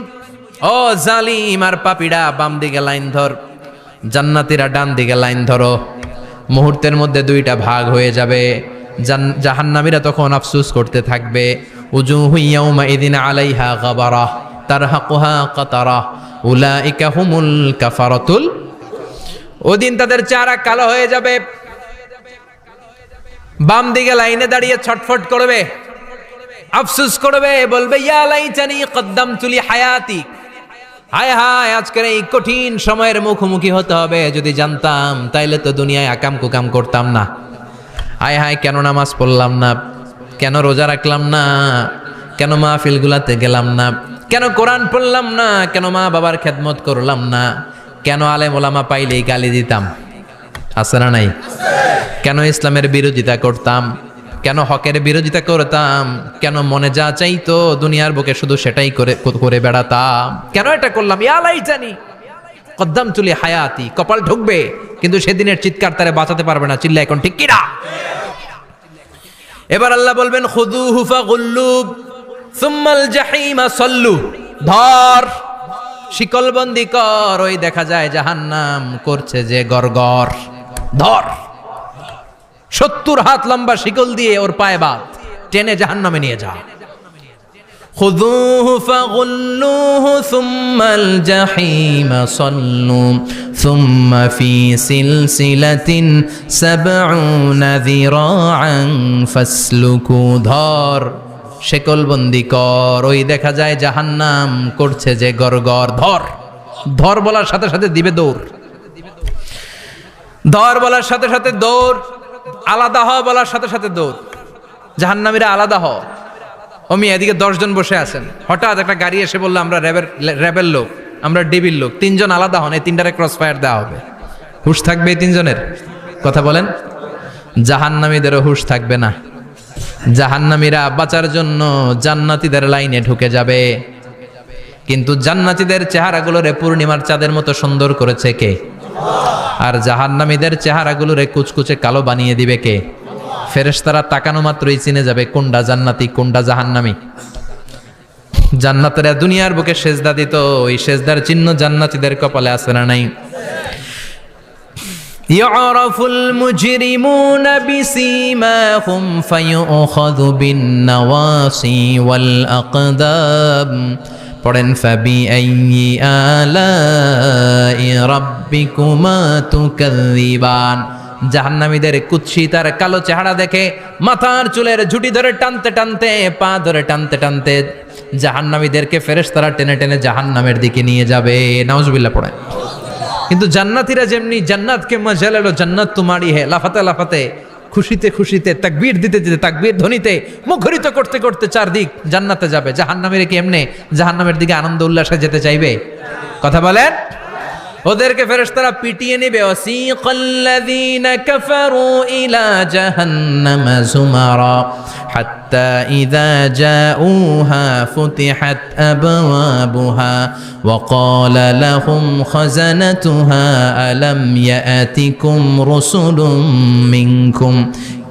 ও জালিম আর পাপীরা বাম দিকে লাইন ধর, জান্নাতীরা ডান দিকে লাইন ধরো। মুহূর্তের মধ্যে দুইটা ভাগ হয়ে যাবে। জাহান্নামীরা তখন আফসোস করতে থাকবে, উজুহু ইয়াউমা ইদিন আলাইহা গাবারা তারহাকুহা কাতারা উলাইকা হুমুল কাফারাতুল। ওদিন তাদের চেহারা কালো হয়ে যাবে। বাম দিকে লাইনে দাঁড়িয়ে ছটফট করবে, আফসোস করবে, বলবে ইয়া লাইতানি কদ্দামতু লি হায়াতি, হায় হায় আজকের এই কঠিন সময়ের মুখোমুখি হতে হবে, যদি জানতাম তাইলে তো দুনিয়ায় আকাম কুকাম করতাম না। হায় হায় কেন নামাজ পড়লাম না, কেন রোজা রাখলাম না, কেন মাহফিলগুলাতে গেলাম না, কেন কোরআন পড়লাম না, কেন মা বাবার খেদমত করলাম না, কেন আলেম ওলামা পাইলেই গালি দিতাম, আছে না নাই? কেন ইসলামের বিরোধিতা করতাম, কেন হকের বিরোধিতা করতাম, কেন মনে যা চাইতো দুনিয়ার বুকে শুধু সেটাই করে বেড়াতাম, কেন এটা করলাম? ইয়া লাইতানি কদ্দামতু লি হায়াতি। কপাল ঢুকবে, কিন্তু সেদিনের চিৎকার তারে বাঁচাতে পারবে না। চিল্লা এখন ঠিক কিনা? এবার আল্লাহ বলবেন খুযুহু ফাগুল্লু সুম্মাল জাহিমা সাল্লু, ধর শিকলবন্দি কর। ওই দেখা যায় জাহান্নাম করছে যে গরগর, ধর 70 হাত লম্বা শিকল দিয়ে ওর পায়ে বাঁধ, টেনে জাহান্নামে নিয়ে যা। খুযুহু ফাগুল্লুহু সুম্মাল জাহিমা সাল্লু সুম্মা ফি সিলসিলাতিন ৭০ যিরাআন ফাসলুকু, ধর শিকলবন্দি কর। ওই দেখা যায় জাহান্নাম করছে যে গরগর, ধর। ধর বলার সাথে সাথে দিবে দৌড়, ধর বলার সাথে সাথে দৌড়, আলাদা হ বলার সাথে সাথে দৌড়। জাহান্নামীরা আলাদা হ। অমি এদিকে 10 জন বসে আছেন, হঠাৎ একটা গাড়ি এসে বললো আমরা র্যাবের লোক, আমরা ডিবির লোক, 3 জন আলাদা হন, এই 3টারে ক্রস ফায়ার দেওয়া হবে। হুশ থাকবে এই 3 জনের? কথা বলেন। জাহান্নামীদেরও হুশ থাকবে না। জাহান্নামীরা বাঁচার জন্য জান্নাতীদের লাইনে ঢুকে যাবে, কিন্তু জান্নাতীদের চেহারাগুলোরে পূর্ণিমার চাঁদের মতো সুন্দর করেছে কে? আর জাহান্নামীদের চেহারাগুলোরে কুচকুচে কালো বানিয়ে দিবে কে? ফেরেশতারা তাকানো মাত্রই চিনে যাবে কোনটা জান্নাতি কোনটা জাহান্নামী। জান্নাতীরা দুনিয়ার বুকে সেজদা দিত, ওই সেজদার চিহ্ন জান্নাতীদের কপালে আছে না নাই? يعرف المجرمون بسيماهم فيؤخذ بالنواصي والأقدام পড়েন فبأي آلاء ربكما تكذبان জাহান্নামীদের কুৎসিত আর কালো চেহারা দেখে মাথার চুলের ঝুঁটি ধরে টানতে টানতে পা ধরে টানতে টানতে জাহান্নামীদেরকে ফেরেশতারা টেনে টেনে জাহান্নামের দিকে নিয়ে যাবে। নাউজুবিল্লাহ পড়েন। কিন্তু জান্নাতীরা যেমনি জান্নাতকে মজা লেলো জান্নাত তোমারই হে, লাফাতে লাফাতে খুশিতে খুশিতে তাকবীর দিতে দিতে তাকবীর ধ্বনিতে মুখরিত করতে করতে চারদিক জান্নাতে যাবে। জাহান্নামীরা কি এমনি জাহান্নামের দিকে আনন্দ উল্লাসে যেতে চাইবে? কথা বলেন। ওদেরকে ফেরেশতারা পিটিয়ে নেবে। ওয়াসিকাল্লাযীনা কাফারু ইলা জাহান্নামা যুমারা হাত্তা ইযা জাউহা ফুতিহাত আবওয়াবুহা ওয়া ক্বালা লাহুম খাযানাতুহা আলাম ইয়াতিকুম রাসূলুম মিনকুম।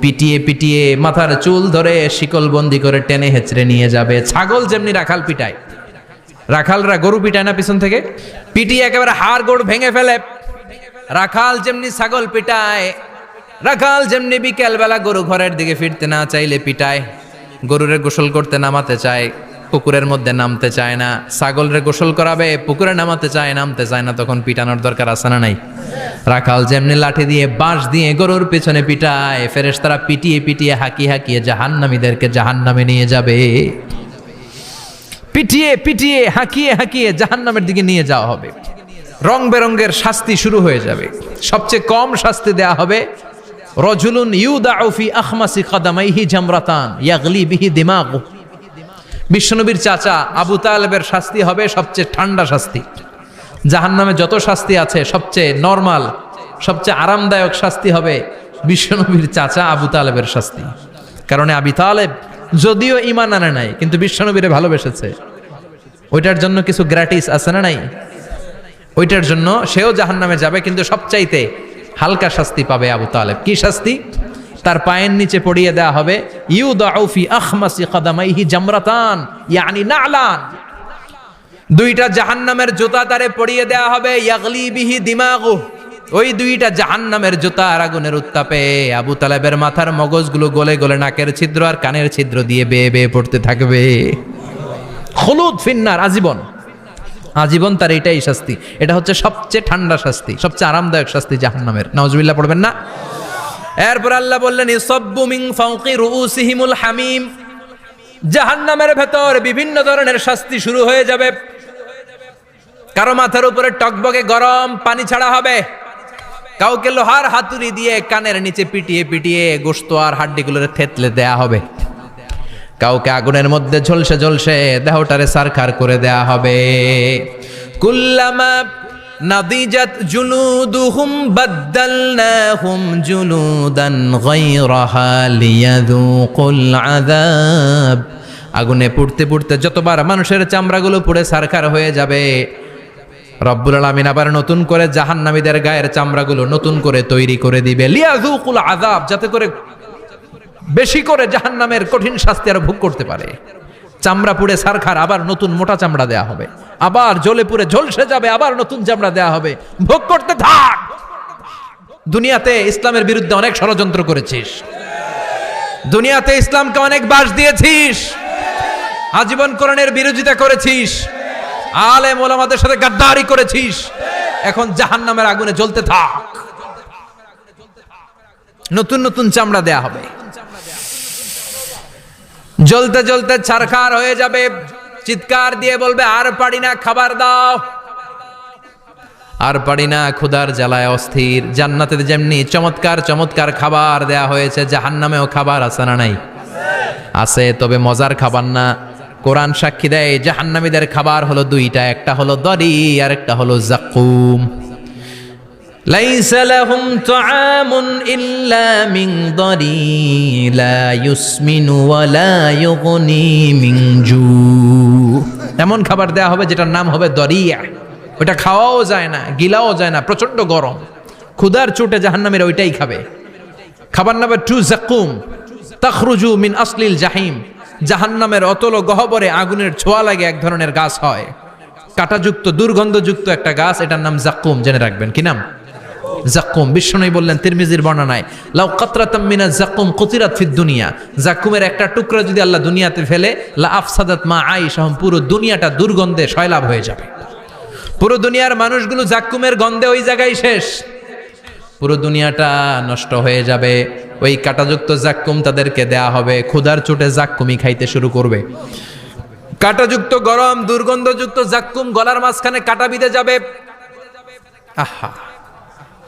পিটিয়ে পিটিয়ে মাথার চুল ধরে শিকলবন্দি করে টেনে হেঁচড়ে নিয়ে যাবে। ছাগল যেমনি রাখাল পিটায়, রাখালরা গরু পিটায় না পিছন থেকে, পিটিয়ে একেবারে হাড় গোড় ভেঙে ফেলে। রাখাল যেমনি ছাগল পিটায়, রাখাল যেমনি বিকেল বেলা গরু ঘরের দিকে ফিরতে না চাইলে পিটায়। গরুরে গোসল করতে নামাতে চায়, পুকুরের মধ্যে নামতে চায় না। ছাগলরে গোসল করাবে, পুকুরে নামাতে চায়, নামতে চায় না, তখন পিটানোর দরকার আছে না নাই? রাখাল যেমনি লাঠি দিয়ে বাঁশ দিয়ে গরুর পেছনে পিটায়, ফেরেশতারা পিটিয়ে পিটিয়ে হাঁকিয়ে হাঁকিয়ে জাহান্নামীদেরকে জাহান্নামে নিয়ে যাবে। পিটিয়ে পিটিয়ে হাঁকিয়ে হাঁকিয়ে জাহান্নামের দিকে নিয়ে যাওয়া হবে। রং বেরঙ্গের শাস্তি শুরু হয়ে যাবে। সবচেয়ে কম শাস্তি দেয়া হবে রজুলুন ইউদাউ ফি আখমাসি কদামাইহি জামরাতান ইয়াগলি বিহি দিমাগু। বিশ্বনবীর চাচা আবু তালেবের শাস্তি হবে সবচেয়ে ঠান্ডা শাস্তি। জাহান্নামে যত শাস্তি আছে সবচেয়ে নরমাল, সবচেয়ে আরামদায়ক শাস্তি হবে বিশ্বনবীর চাচা আবু তালেবের শাস্তি। কারণ আবু তালেব যদিও ঈমান আনে নাই, কিন্তু বিশ্বনবীরে ভালোবেসেছে। ওইটার জন্য কিছু গ্র্যাটিস আছে না নাই? ওইটার জন্য সেও জাহান্নামে যাবে, কিন্তু সবচাইতে হালকা শাস্তি পাবে আবু তালেব। কি শাস্তি? তার পায়ের নিচে পড়িয়ে দেওয়া হবে ইউদাউ ফি আখমাসি কদামাইহি জামরাতান ইয়ানি নালান। দুইটা জাহান্নামের জুতা তারে পড়িয়ে দেওয়া হবে, ইয়াগলি বিহি দিমাগু। ওই দুইটা জাহান্নামের জুতার আগুনের উত্তাপে আবু তালেবের মাথার মগজগুলো গলে গলে নাকের ছিদ্র আর কানের ছিদ্র দিয়ে বেয়ে বেয়ে পড়তে থাকবে। খুলুদ ফিন্নার, আজীবন আজীবন তার এটাই শাস্তি। এটা হচ্ছে সবচেয়ে ঠান্ডা শাস্তি, সবচেয়ে আরামদায়ক শাস্তি জাহান্নামের। নাউজুবিল্লাহ পড়বেন না? এরপর আল্লাহ বললেন ইসাব্বু মিন ফাওকি রুউসিহিমুল হামিম। জাহান্নামের ভেতর বিভিন্ন ধরনের শাস্তি শুরু হয়ে যাবে। কারো মাথার উপরে টকবকে গরম পানি ছাড়া হবে, কাউকে লোহার হাতুড়ি দিয়ে কানের নিচে পিটিয়ে পিটিয়ে গোশত আর হাড্ডিগুলোরে থেতলে দেয়া হবে, কাউকে আগুনের মধ্যে ঝলসে ঝলসে দেহটারে সারখার করে দেয়া হবে। কুল্লামা নাদিজাত জুলুদুহুম বাদদালনাহুম জুলুদান গায়রাহা লিয়াযুকুল আযাব। আগুনে পুড়তে পুড়তে যতবার মানুষের চামড়াগুলো পুড়ে সারখার হয়ে যাবে, রব্বুল আলামিন আবার নতুন করে জাহান্নামীদের গায়ের চামড়াগুলো নতুন করে তৈরি করে দিবে। লিয়াযুকুল আযাব, যাতে করে বেশি করে জাহান্নামের কঠিন শাস্তি আর ভোগ করতে পারে। চামড়া পুড়ে সারখার, আবার নতুন মোটা চামড়া দেয়া হবে, আবার জ্বলে পুড়ে ঝলসে যাবে, আবার নতুন চামড়া দেয়া হবে। ভোগ করতে থাক। দুনিয়াতে ইসলামের বিরুদ্ধে অনেক ষড়যন্ত্র করেছিস, দুনিয়াতে ইসলামকে অনেক বাস দিয়েছিস, আজীবন কোরআনের বিরোধিতা করেছিস, আলেম ওলামাদের সাথে গাদ্দারি করেছিস। এখন জাহান্নামের আগুনে জ্বলতে থাক, নতুন নতুন চামড়া দেয়া হবে। জ্বলতে জ্বলতে ছারখার হয়ে যাবে, চিৎকার দিয়ে বলবে আর পারি না, খাবার দাও। আর পারি না, ক্ষুধার জ্বালায় অস্থির। জান্নাতে যেমনি চমৎকার চমৎকার খাবার দেয়া হয়েছে, জাহান্নামেও খাবার আছে না নাই? আছে, তবে মজার খাবার না। কোরআন সাক্ষী দেয় জাহান্নামীদের খাবার হলো দুইটা, একটা হলো দরি আর একটা হলো জাকুম। লাইসা লাহুম তুআমুন ইল্লা মিন দরি লা ইউসমিনু ওয়া লা ইউগনি মিন জু। এমন খাবার দেয়া হবে যেটার নাম হবে দরিয়া। ওটা খাওয়াও যায় না, গিলাও যায় না, প্রচন্ড গরম। ক্ষুধার চোটে জাহান্নামীরা ওইটাই খাবে। খাবার নাম্বার 2 জাকুম, তাখরুজু মিন আসলিল জাহিম। জাহান্নামের অতল গহ্বরে আগুনের ছোঁয়া লাগে এক ধরনের গাছ হয়, কাঁটাযুক্ত দুর্গন্ধযুক্ত একটা গাছ, এটার নাম জাকুম। জেনে রাখবেন। কি নাম? জাক্কুম। বিষ্ণু বললেন তিরমিজির বর্ণনায়, লাউ কাতরাতাম মিনাজ জাক্কুম কুতিরাত ফিদ দুনিয়া, জাক্কুমের একটা টুকরা যদি আল্লাহ দুনিয়াতে ফেলে, লা আফসাদাত মা আইশাহুম, পুরো দুনিয়াটা দুর্গন্ধে সয়লাব হয়ে যাবে। পুরো দুনিয়ার মানুষগুলো জাক্কুমের গন্ধে ওই জায়গায় শেষ, পুরো দুনিয়াটা নষ্ট হয়ে যাবে। ওই কাঁটাযুক্ত জাক্কুম তাদেরকে দেয়া হবে, ক্ষুধার চোটে জাক্কুমই খাইতে শুরু করবে। কাঁটাযুক্ত গরম দুর্গন্ধযুক্ত জাক্কুম গলার মাঝখানে কাঁটা বিঁধে যাবে। আহা,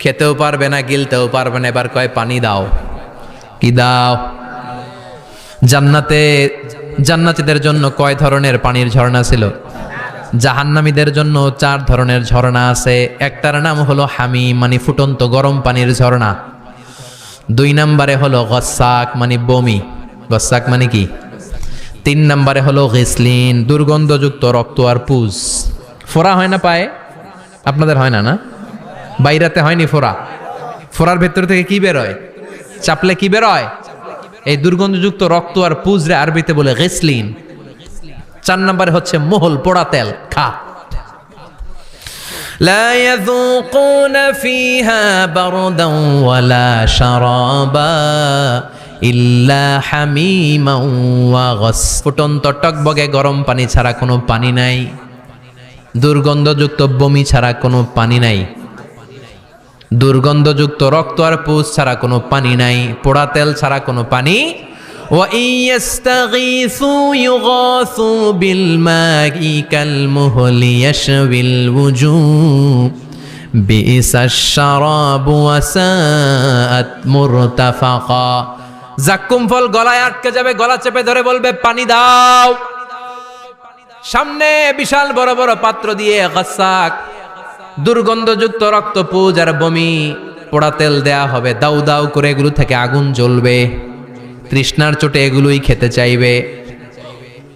খেতেও পারবে না, গিলতেও পারবে না। এবার কয় পানি দাও। কি দাও? জান্নাতীদের জন্য কয় ধরনের পানির ঝর্ণা ছিল? জাহান্নামীদের জন্য 4 ধরনের ঝর্ণা আছে। একটার নাম হলো হামিম, মানে ফুটন্ত গরম পানির ঝর্ণা। 2 নম্বরে হলো গসাক, মানে বমি। গসাক মানে কি? 3 নম্বরে হলো গিসলিন, দুর্গন্ধযুক্ত রক্ত আর পুজ। ফোড়া হয় না পায়ে? আপনাদের হয় না? না, বাইরাতে হয়নি ফোড়া? ফোড়ার ভেতর থেকে কি বেরোয়? চাপলে কি বেরোয়? এই দুর্গন্ধযুক্ত রক্ত আর পুজ রে আরবিতে বলে গিসলিন। 4 নম্বরে হচ্ছে মোহল, পোড়া তেল। খা। লা ইয়াযুকুনা ফিহা বারদান ওয়ালা শারাবা ইল্লা হামিমান ওয়া গাস। ফুটন্ত টকবগে গরম পানি ছাড়া কোনো পানি নাই, দুর্গন্ধযুক্ত বমি ছাড়া কোনো পানি নাই, দুর্গন্ধযুক্ত রক্ত আর পুজ ছাড়া কোনো পানি নাই, পোড়া তেল ছাড়া কোনো পানি। ওয়া ইয়াস্তাগীসু ইউগাসু বিল মাই কাল মুহলি ইয়াশবিল ওয়ুজুহ বিইসাশ শারাবু ওয়া সাআত মুরতাফাকা। জাক্কুম ফল গলায় আটকে যাবে, গলা চেপে ধরে বলবে পানি দাও। সামনে বিশাল বড় বড় পাত্র দিয়ে গাসাক, দুর্গন্ধযুক্ত রক্ত, পুজ আর বমি, পোড়া তেল দেয়া হবে। দাউ দাউ করে এগুলো থেকে আগুন জ্বলবে। তৃষ্ণার চোটে এগুলোই খেতে চাইবে।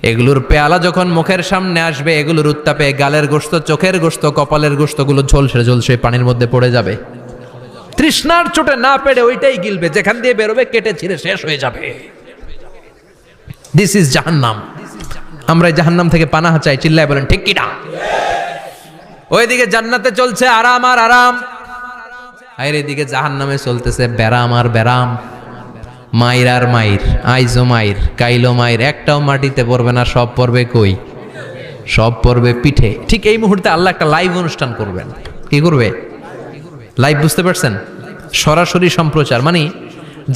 এগুলোর পেয়ালা যখন মুখের সামনে আসবে, এগুলোর উত্তাপে গালের গোশত, চোখের গোশত, কপালের গোশতগুলো ঝলসে ঝলসে পানির মধ্যে পড়ে যাবে। তৃষ্ণার চোটে না পেরে ওইটাই গিলবে, যেখান দিয়ে বেরোবে কেটে ছিঁড়ে শেষ হয়ে যাবে। দিস ইজ জাহান্নাম। আমরা জাহান্নাম থেকে পানাহা চাই। চিল্লায় বলেন ঠিক কিনা? ওইদিকে জান্নাতে চলছে আরাম আর আরাম, আর এদিকে জাহান্নামে চলতেছে ব্যারাম আর ব্যারাম, মাইর আর মাইর, আইজো মাইর, কাইলো মাইর। একটাও মাটিতে পড়বে না, সব পড়বে কই? সব পড়বে পিঠে। ঠিক এই মুহূর্তে আল্লাহ একটা লাইভ অনুষ্ঠান করবেন। কি করবে? লাইভ, বুঝতে পারছেন? সরাসরি সম্প্রচার। মানে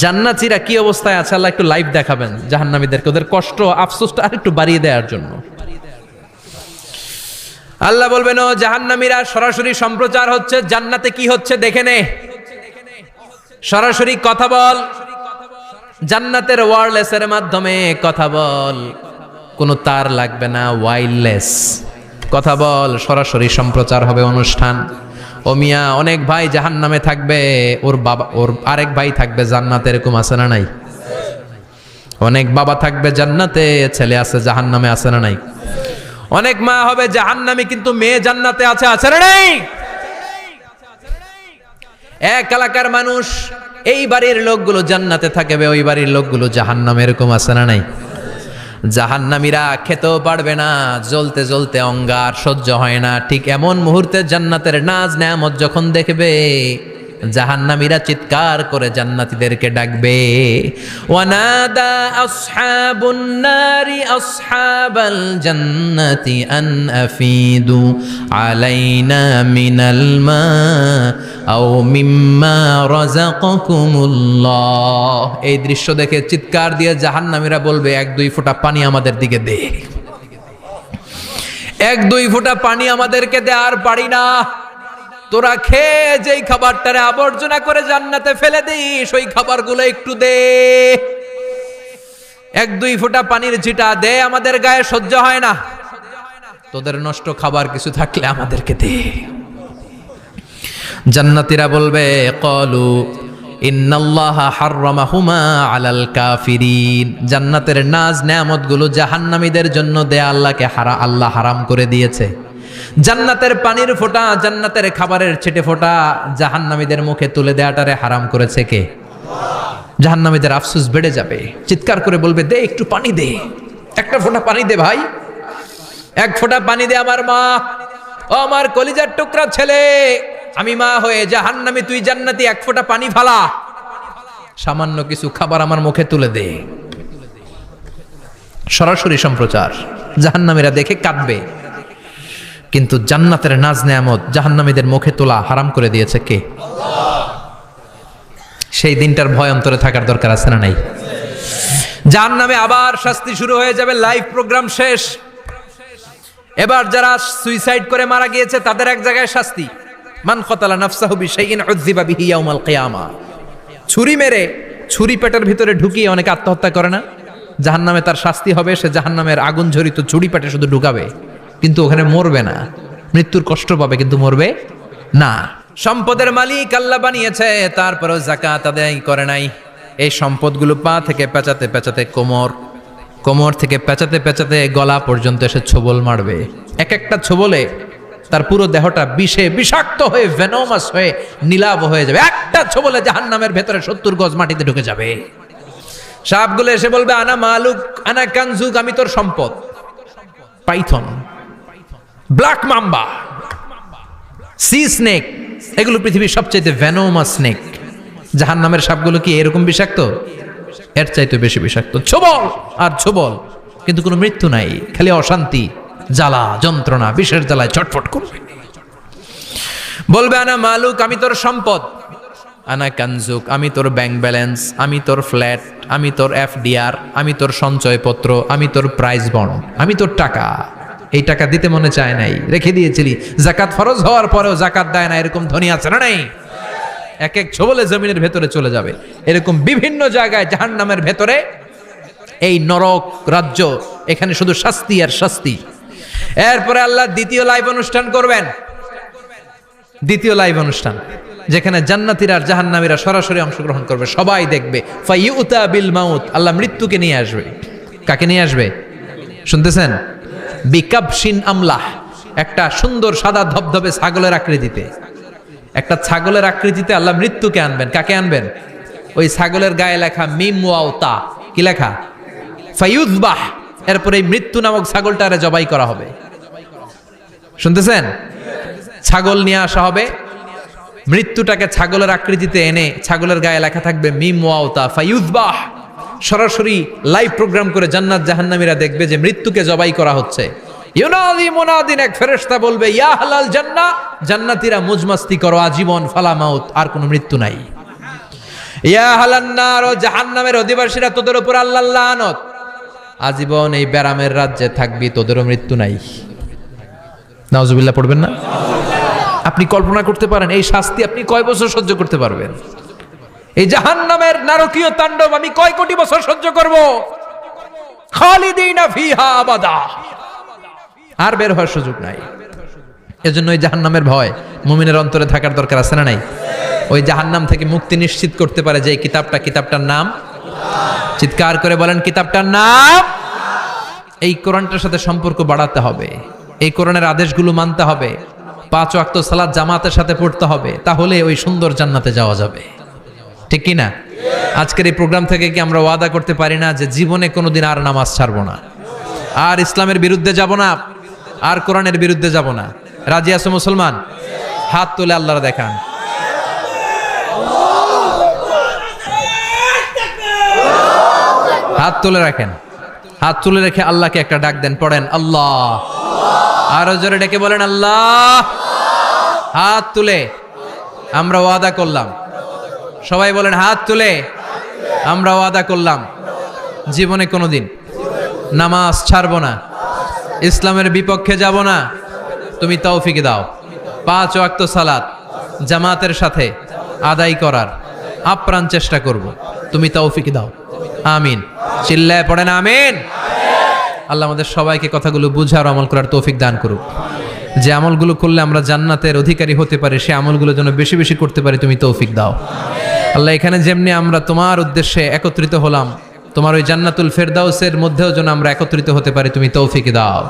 জান্নাতীরা কি অবস্থায় আছে আল্লাহ একটু লাইভ দেখাবেন জাহান্নামীদেরকে, ওদের কষ্ট আফসোসটা আর একটু বাড়িয়ে দেওয়ার জন্য। আল্লাহ বলবেন, ও জাহান্নামীরা, সরাসরি সম্প্রচার হচ্ছে, জান্নাতে কি হচ্ছে দেখে নে, সরাসরি কথা বল, জান্নাতের ওয়্যারলেসের মাধ্যমে কথা বল, কোনো তার লাগবে না, ওয়্যারলেস কথা বল, সরাসরি সম্প্রচার হবে অনুষ্ঠান। ও মিয়া, অনেক ভাই জাহান্নামে থাকবে, ওর বাবা, ওর আরেক ভাই থাকবে জান্নাতে, এরকম আছে না নাই? অনেক বাবা থাকবে জান্নাতে, ছেলে আছে জাহান্নামে, আছে না নাই? অনেক মা হবে জাহান্নামী কিন্তু মেয়ে জান্নাতে আছে, আছে না নাই? এক এলাকার মানুষ, এই বাড়ির লোকগুলো জান্নাতে থাকবে, ওই বাড়ির লোকগুলো জাহান্নামে, এরকম আছে না নাই? জাহান্নামীরা খেতেও পারবে না, জ্বলতে জ্বলতে অঙ্গার সহ্য হয় না। ঠিক এমন মুহূর্তে জান্নাতের নাজ নেয়ামত যখন দেখবে, জাহান্নামীরা চিৎকার করে জান্নাতীদেরকে ডাকবে, ওয়ানাদা আসহাবুন নারি আসহাবাল জান্নাতি আন আফিদু আলাইনা মিনাল মা আও মিম্মা রাযাকাকুমুল্লাহ। এই দৃশ্য দেখে চিৎকার দিয়ে জাহান্নামীরা বলবে, 1-2 ফোঁটা পানি আমাদের দিকে দে, 1-2 ফোঁটা পানি আমাদেরকে দে, আর পারি না। তোরা খেয়ে যেই খাবারটারে আবর্জনা করে জান্নাতে ফেলে দিস, ওই খাবারগুলো একটু দে, 1-2 ফোঁটা পানির ছিটা দে, আমাদের গায়ে সহ্য হয় না। তোদের নষ্ট খাবার কিছু থাকলে আমাদেরকে দে। জান্নাতীরা বলবে, ক্বালু ইন্নাল্লাহা হাররামাহুমা আলাল কাফিরিন। জান্নাতের নাজ নেয়ামতগুলো জাহান্নামীদের জন্য দেয়া আল্লাহকে আল্লাহ হারাম করে দিয়েছে। জান্নাতের পানির ফোঁটা, জান্নাতের খাবারের ছিটে ফোঁটা জাহান্নামীদের মুখে তুলে দেয়াটারে হারাম করেছে কে? জাহান্নামীদের আফসোস বেড়ে যাবে, চিৎকার করে বলবে, দে একটু পানি দে, 1 ফোঁটা পানি দে ভাই, 1 ফোঁটা পানি দে আমার মা, ও আমার কলিজার টুকরা ছেলে, আমি মা হয়ে জাহান্নামী, তুই জান্নাতি, এক ফোঁটা পানি ফালা, সামান্য কিছু খাবার আমার মুখে তুলে দে। সরাসরি সম্প্রচার, জাহান্নামীরা দেখে কাঁদবে। কিন্তু জান্নাতের নাজ নেয়ামত জাহান্নামীদের মুখে তোলা হারাম করে দিয়েছে কে? সেই দিনটার ভয় অন্তরে থাকার দরকার আছে না নাই? জাহান্নামে আবার শাস্তি শুরু হয়ে যাবে, লাইভ প্রোগ্রাম শেষ। এবার যারা সুইসাইড করে মারা গিয়েছে তাদের এক জায়গায় শাস্তি। মান কতালা নাফসাহু বিশাইইন উযযিবা বিহি ইয়াউমাল কিয়ামা। ছুরি মেরে ছুরি পেটের ভিতরে ঢুকিয়ে অনেকে আত্মহত্যা করে না? জাহান্নামে তার শাস্তি হবে, সে জাহান্নামের আগুন ঝরিত ছুরি পেটে শুধু ঢুকাবে, কিন্তু ওখানে মরবে না, মৃত্যুর কষ্ট পাবে কিন্তু মরবে না। সম্পদের মালিক আল্লাহ বানিয়েছে, তারপরেও যাকাত আদায় করে নাই। এই সম্পদগুলো পা থেকে পেঁচাতে পেঁচাতে কোমর থেকে পেঁচাতে পেঁচাতে গলা পর্যন্ত এসে ছোবল মারবে। এক একটা ছোবলে তার পুরো দেহটা বিষে বিষাক্ত হয়ে ভেনোমাস হয়ে নীলাভ হয়ে যাবে। একটা ছোবলে জাহান্নামের ভেতরে 70 গজ মাটিতে ঢুকে যাবে। সাপগুলো এসে বলবে আনা মালুক আনা কানজুক, আমি তোর সম্পদ। Python, black mamba, C snake, এগুলো পৃথিবীর সবচাইতে ভেনোমাস স্নেক। জাহান্নামের সাপগুলো কি এরকম বিষাক্ত? এর চাইতে বেশি বিষাক্ত। ছোবল আর ছোবল, কিন্তু কোনো মৃত্যু নাই, খালি অশান্তি, জ্বালা যন্ত্রণা, বিষের জ্বালায় ছটফট করবে। বলবে আনা মালুক, আমি তোর সম্পদ। আনা কানজুক, আমি তোর ব্যাংক ব্যালেন্স, আমি তোর ফ্ল্যাট, আমি তোর এফডিআর, আমি তোর সঞ্চয়পত্র, আমি তোর প্রাইজ বন্ড, আমি তোর টাকা। এই টাকা দিতে মনে চায় নাই, রেখে দিয়েছিলি। জাকাত ফরজ হওয়ার পরেও জাকাত দেয় না, এরকম ধনী আছে না নাই? এক এক ছোবলে জমিনের ভেতরে চলে যাবে। এরকম বিভিন্ন জায়গায় জাহান্নামের ভেতরে এই নরক রাজ্য, এখানে শুধু শাস্তি আর শাস্তি। এরপরে আল্লাহ দ্বিতীয় লাইভ অনুষ্ঠান করবেন, দ্বিতীয় লাইভ অনুষ্ঠান, যেখানে জান্নাতীরা আর জাহান্নামীরা সরাসরি অংশগ্রহণ করবে, সবাই দেখবে। ফাইউতা বিল মাউত, আল্লাহ মৃত্যুকে নিয়ে আসবে। কাকে নিয়ে আসবে শুনতেছেন? বিকাবশিন আমলাহ, একটা সুন্দর সাদা ধবধবে ছাগলের আকৃতিতে, একটা ছাগলের আকৃতিতে আল্লাহ মৃত্যুকে আনবেন। কাকে আনবেন? ওই ছাগলের গায়ে লেখা মিম ওয়াও তা, কি লেখা? ফায়ুযবাহ। এরপরে এই মৃত্যু নামক ছাগলটারে জবাই করা হবে। শুনতেছেন? ছাগল নিয়ে আসা হবে, মৃত্যুটাকে ছাগলের আকৃতিতে এনে ছাগলের গায়ে লেখা থাকবে মিম ওয়াও তা ফায়ুযবাহ। সরাসরি লাইভ প্রোগ্রাম করে জান্নাত জাহান্নামীরা দেখবে যে মৃত্যুকে জবাই করা হচ্ছে। ইউনাদি মুনাদিন, এক ফেরেশতা বলবে ইয়া আহলাল জান্নাহ, জান্নাতীরা মুজমাস্তি করো আজীবন, ফালা মাউত, আর কোনো মৃত্যু নাই। ইয়া আহলান নার, জাহান্নামের অধিবাসীরা, তোদের উপর আল্লাহর লানত, আজীবন এই ব্যারামের রাজ্যে থাকবি, তোদেরও মৃত্যু নাই। নাউজুবিল্লাহ পড়বেন না? আপনি কল্পনা করতে পারেন এই শাস্তি আপনি কয় বছর সহ্য করতে পারবেন? এই জাহান্নামের নারকীয় তাণ্ডব আমি কয় কোটি বছর সহ্য করব? খালিদিনা ফিহা আবাদা, আর বের হওয়ার সুযোগ নাই। এজন্য ওই জাহান্নামের ভয় মুমিনের অন্তরে থাকার দরকার আছে না নাই? ওই জাহান্নাম থেকে মুক্তি নিশ্চিত করতে পারে যে কিতাবটার নাম, চিৎকার করে বলেন কিতাবটার নাম। এই কোরআনটার সাথে সম্পর্ক বাড়াতে হবে, এই কোরআনের আদেশগুলো মানতে হবে, 5 ওয়াক্ত সালাত জামাতের সাথে পড়তে হবে, তাহলে ওই সুন্দর জান্নাতে যাওয়া যাবে। ঠিক কি না? আজকের এই প্রোগ্রাম থেকে কি আমরা ওয়াদা করতে পারি না যে জীবনে কোনোদিন আর নামাজ ছাড়বো না, আর ইসলামের বিরুদ্ধে যাব না, আর কোরআনের বিরুদ্ধে যাব না? রাজি আছো মুসলমান? হাত তুলে আল্লাহর দেখান। হাত তুলে রাখেন, হাত তুলে রেখে আল্লাহকে একটা ডাক দেন, পড়েন আল্লাহ। আরো জোরে ডেকে বলেন আল্লাহ। হাত তুলে আমরা ওয়াদা করলাম, সবাই বলেন হাত তুলে আমরা ওয়াদা করলাম জীবনে কোনোদিন নামাজ ছাড়বো না, ইসলামের বিপক্ষে যাব না। তুমি তৌফিক দাও, 5 ওয়াক্ত সালাত জামাতের সাথে আদায় করার আপ্রাণ চেষ্টা করব, তুমি তৌফিক দাও। আমিন। চিল্লায় পড়েন আমিন। আল্লাহ আমাদের সবাইকে কথাগুলো বুঝার আমল করার তৌফিক দান করুক। যে আমলগুলো করলে আমরা জান্নাতের অধিকারী হতে পারি, সে আমলগুলো যেন বেশি বেশি করতে পারি, তুমি তৌফিক দাও। আল্লাহ এখানে যেমনি আমরা তোমার উদ্দেশ্যে একত্রিত হলাম, তোমার ওই জান্নাতুল ফেরদাউসের মধ্যেও যেন আমরা একত্রিত হতে পারি, তুমি তৌফিক দাও।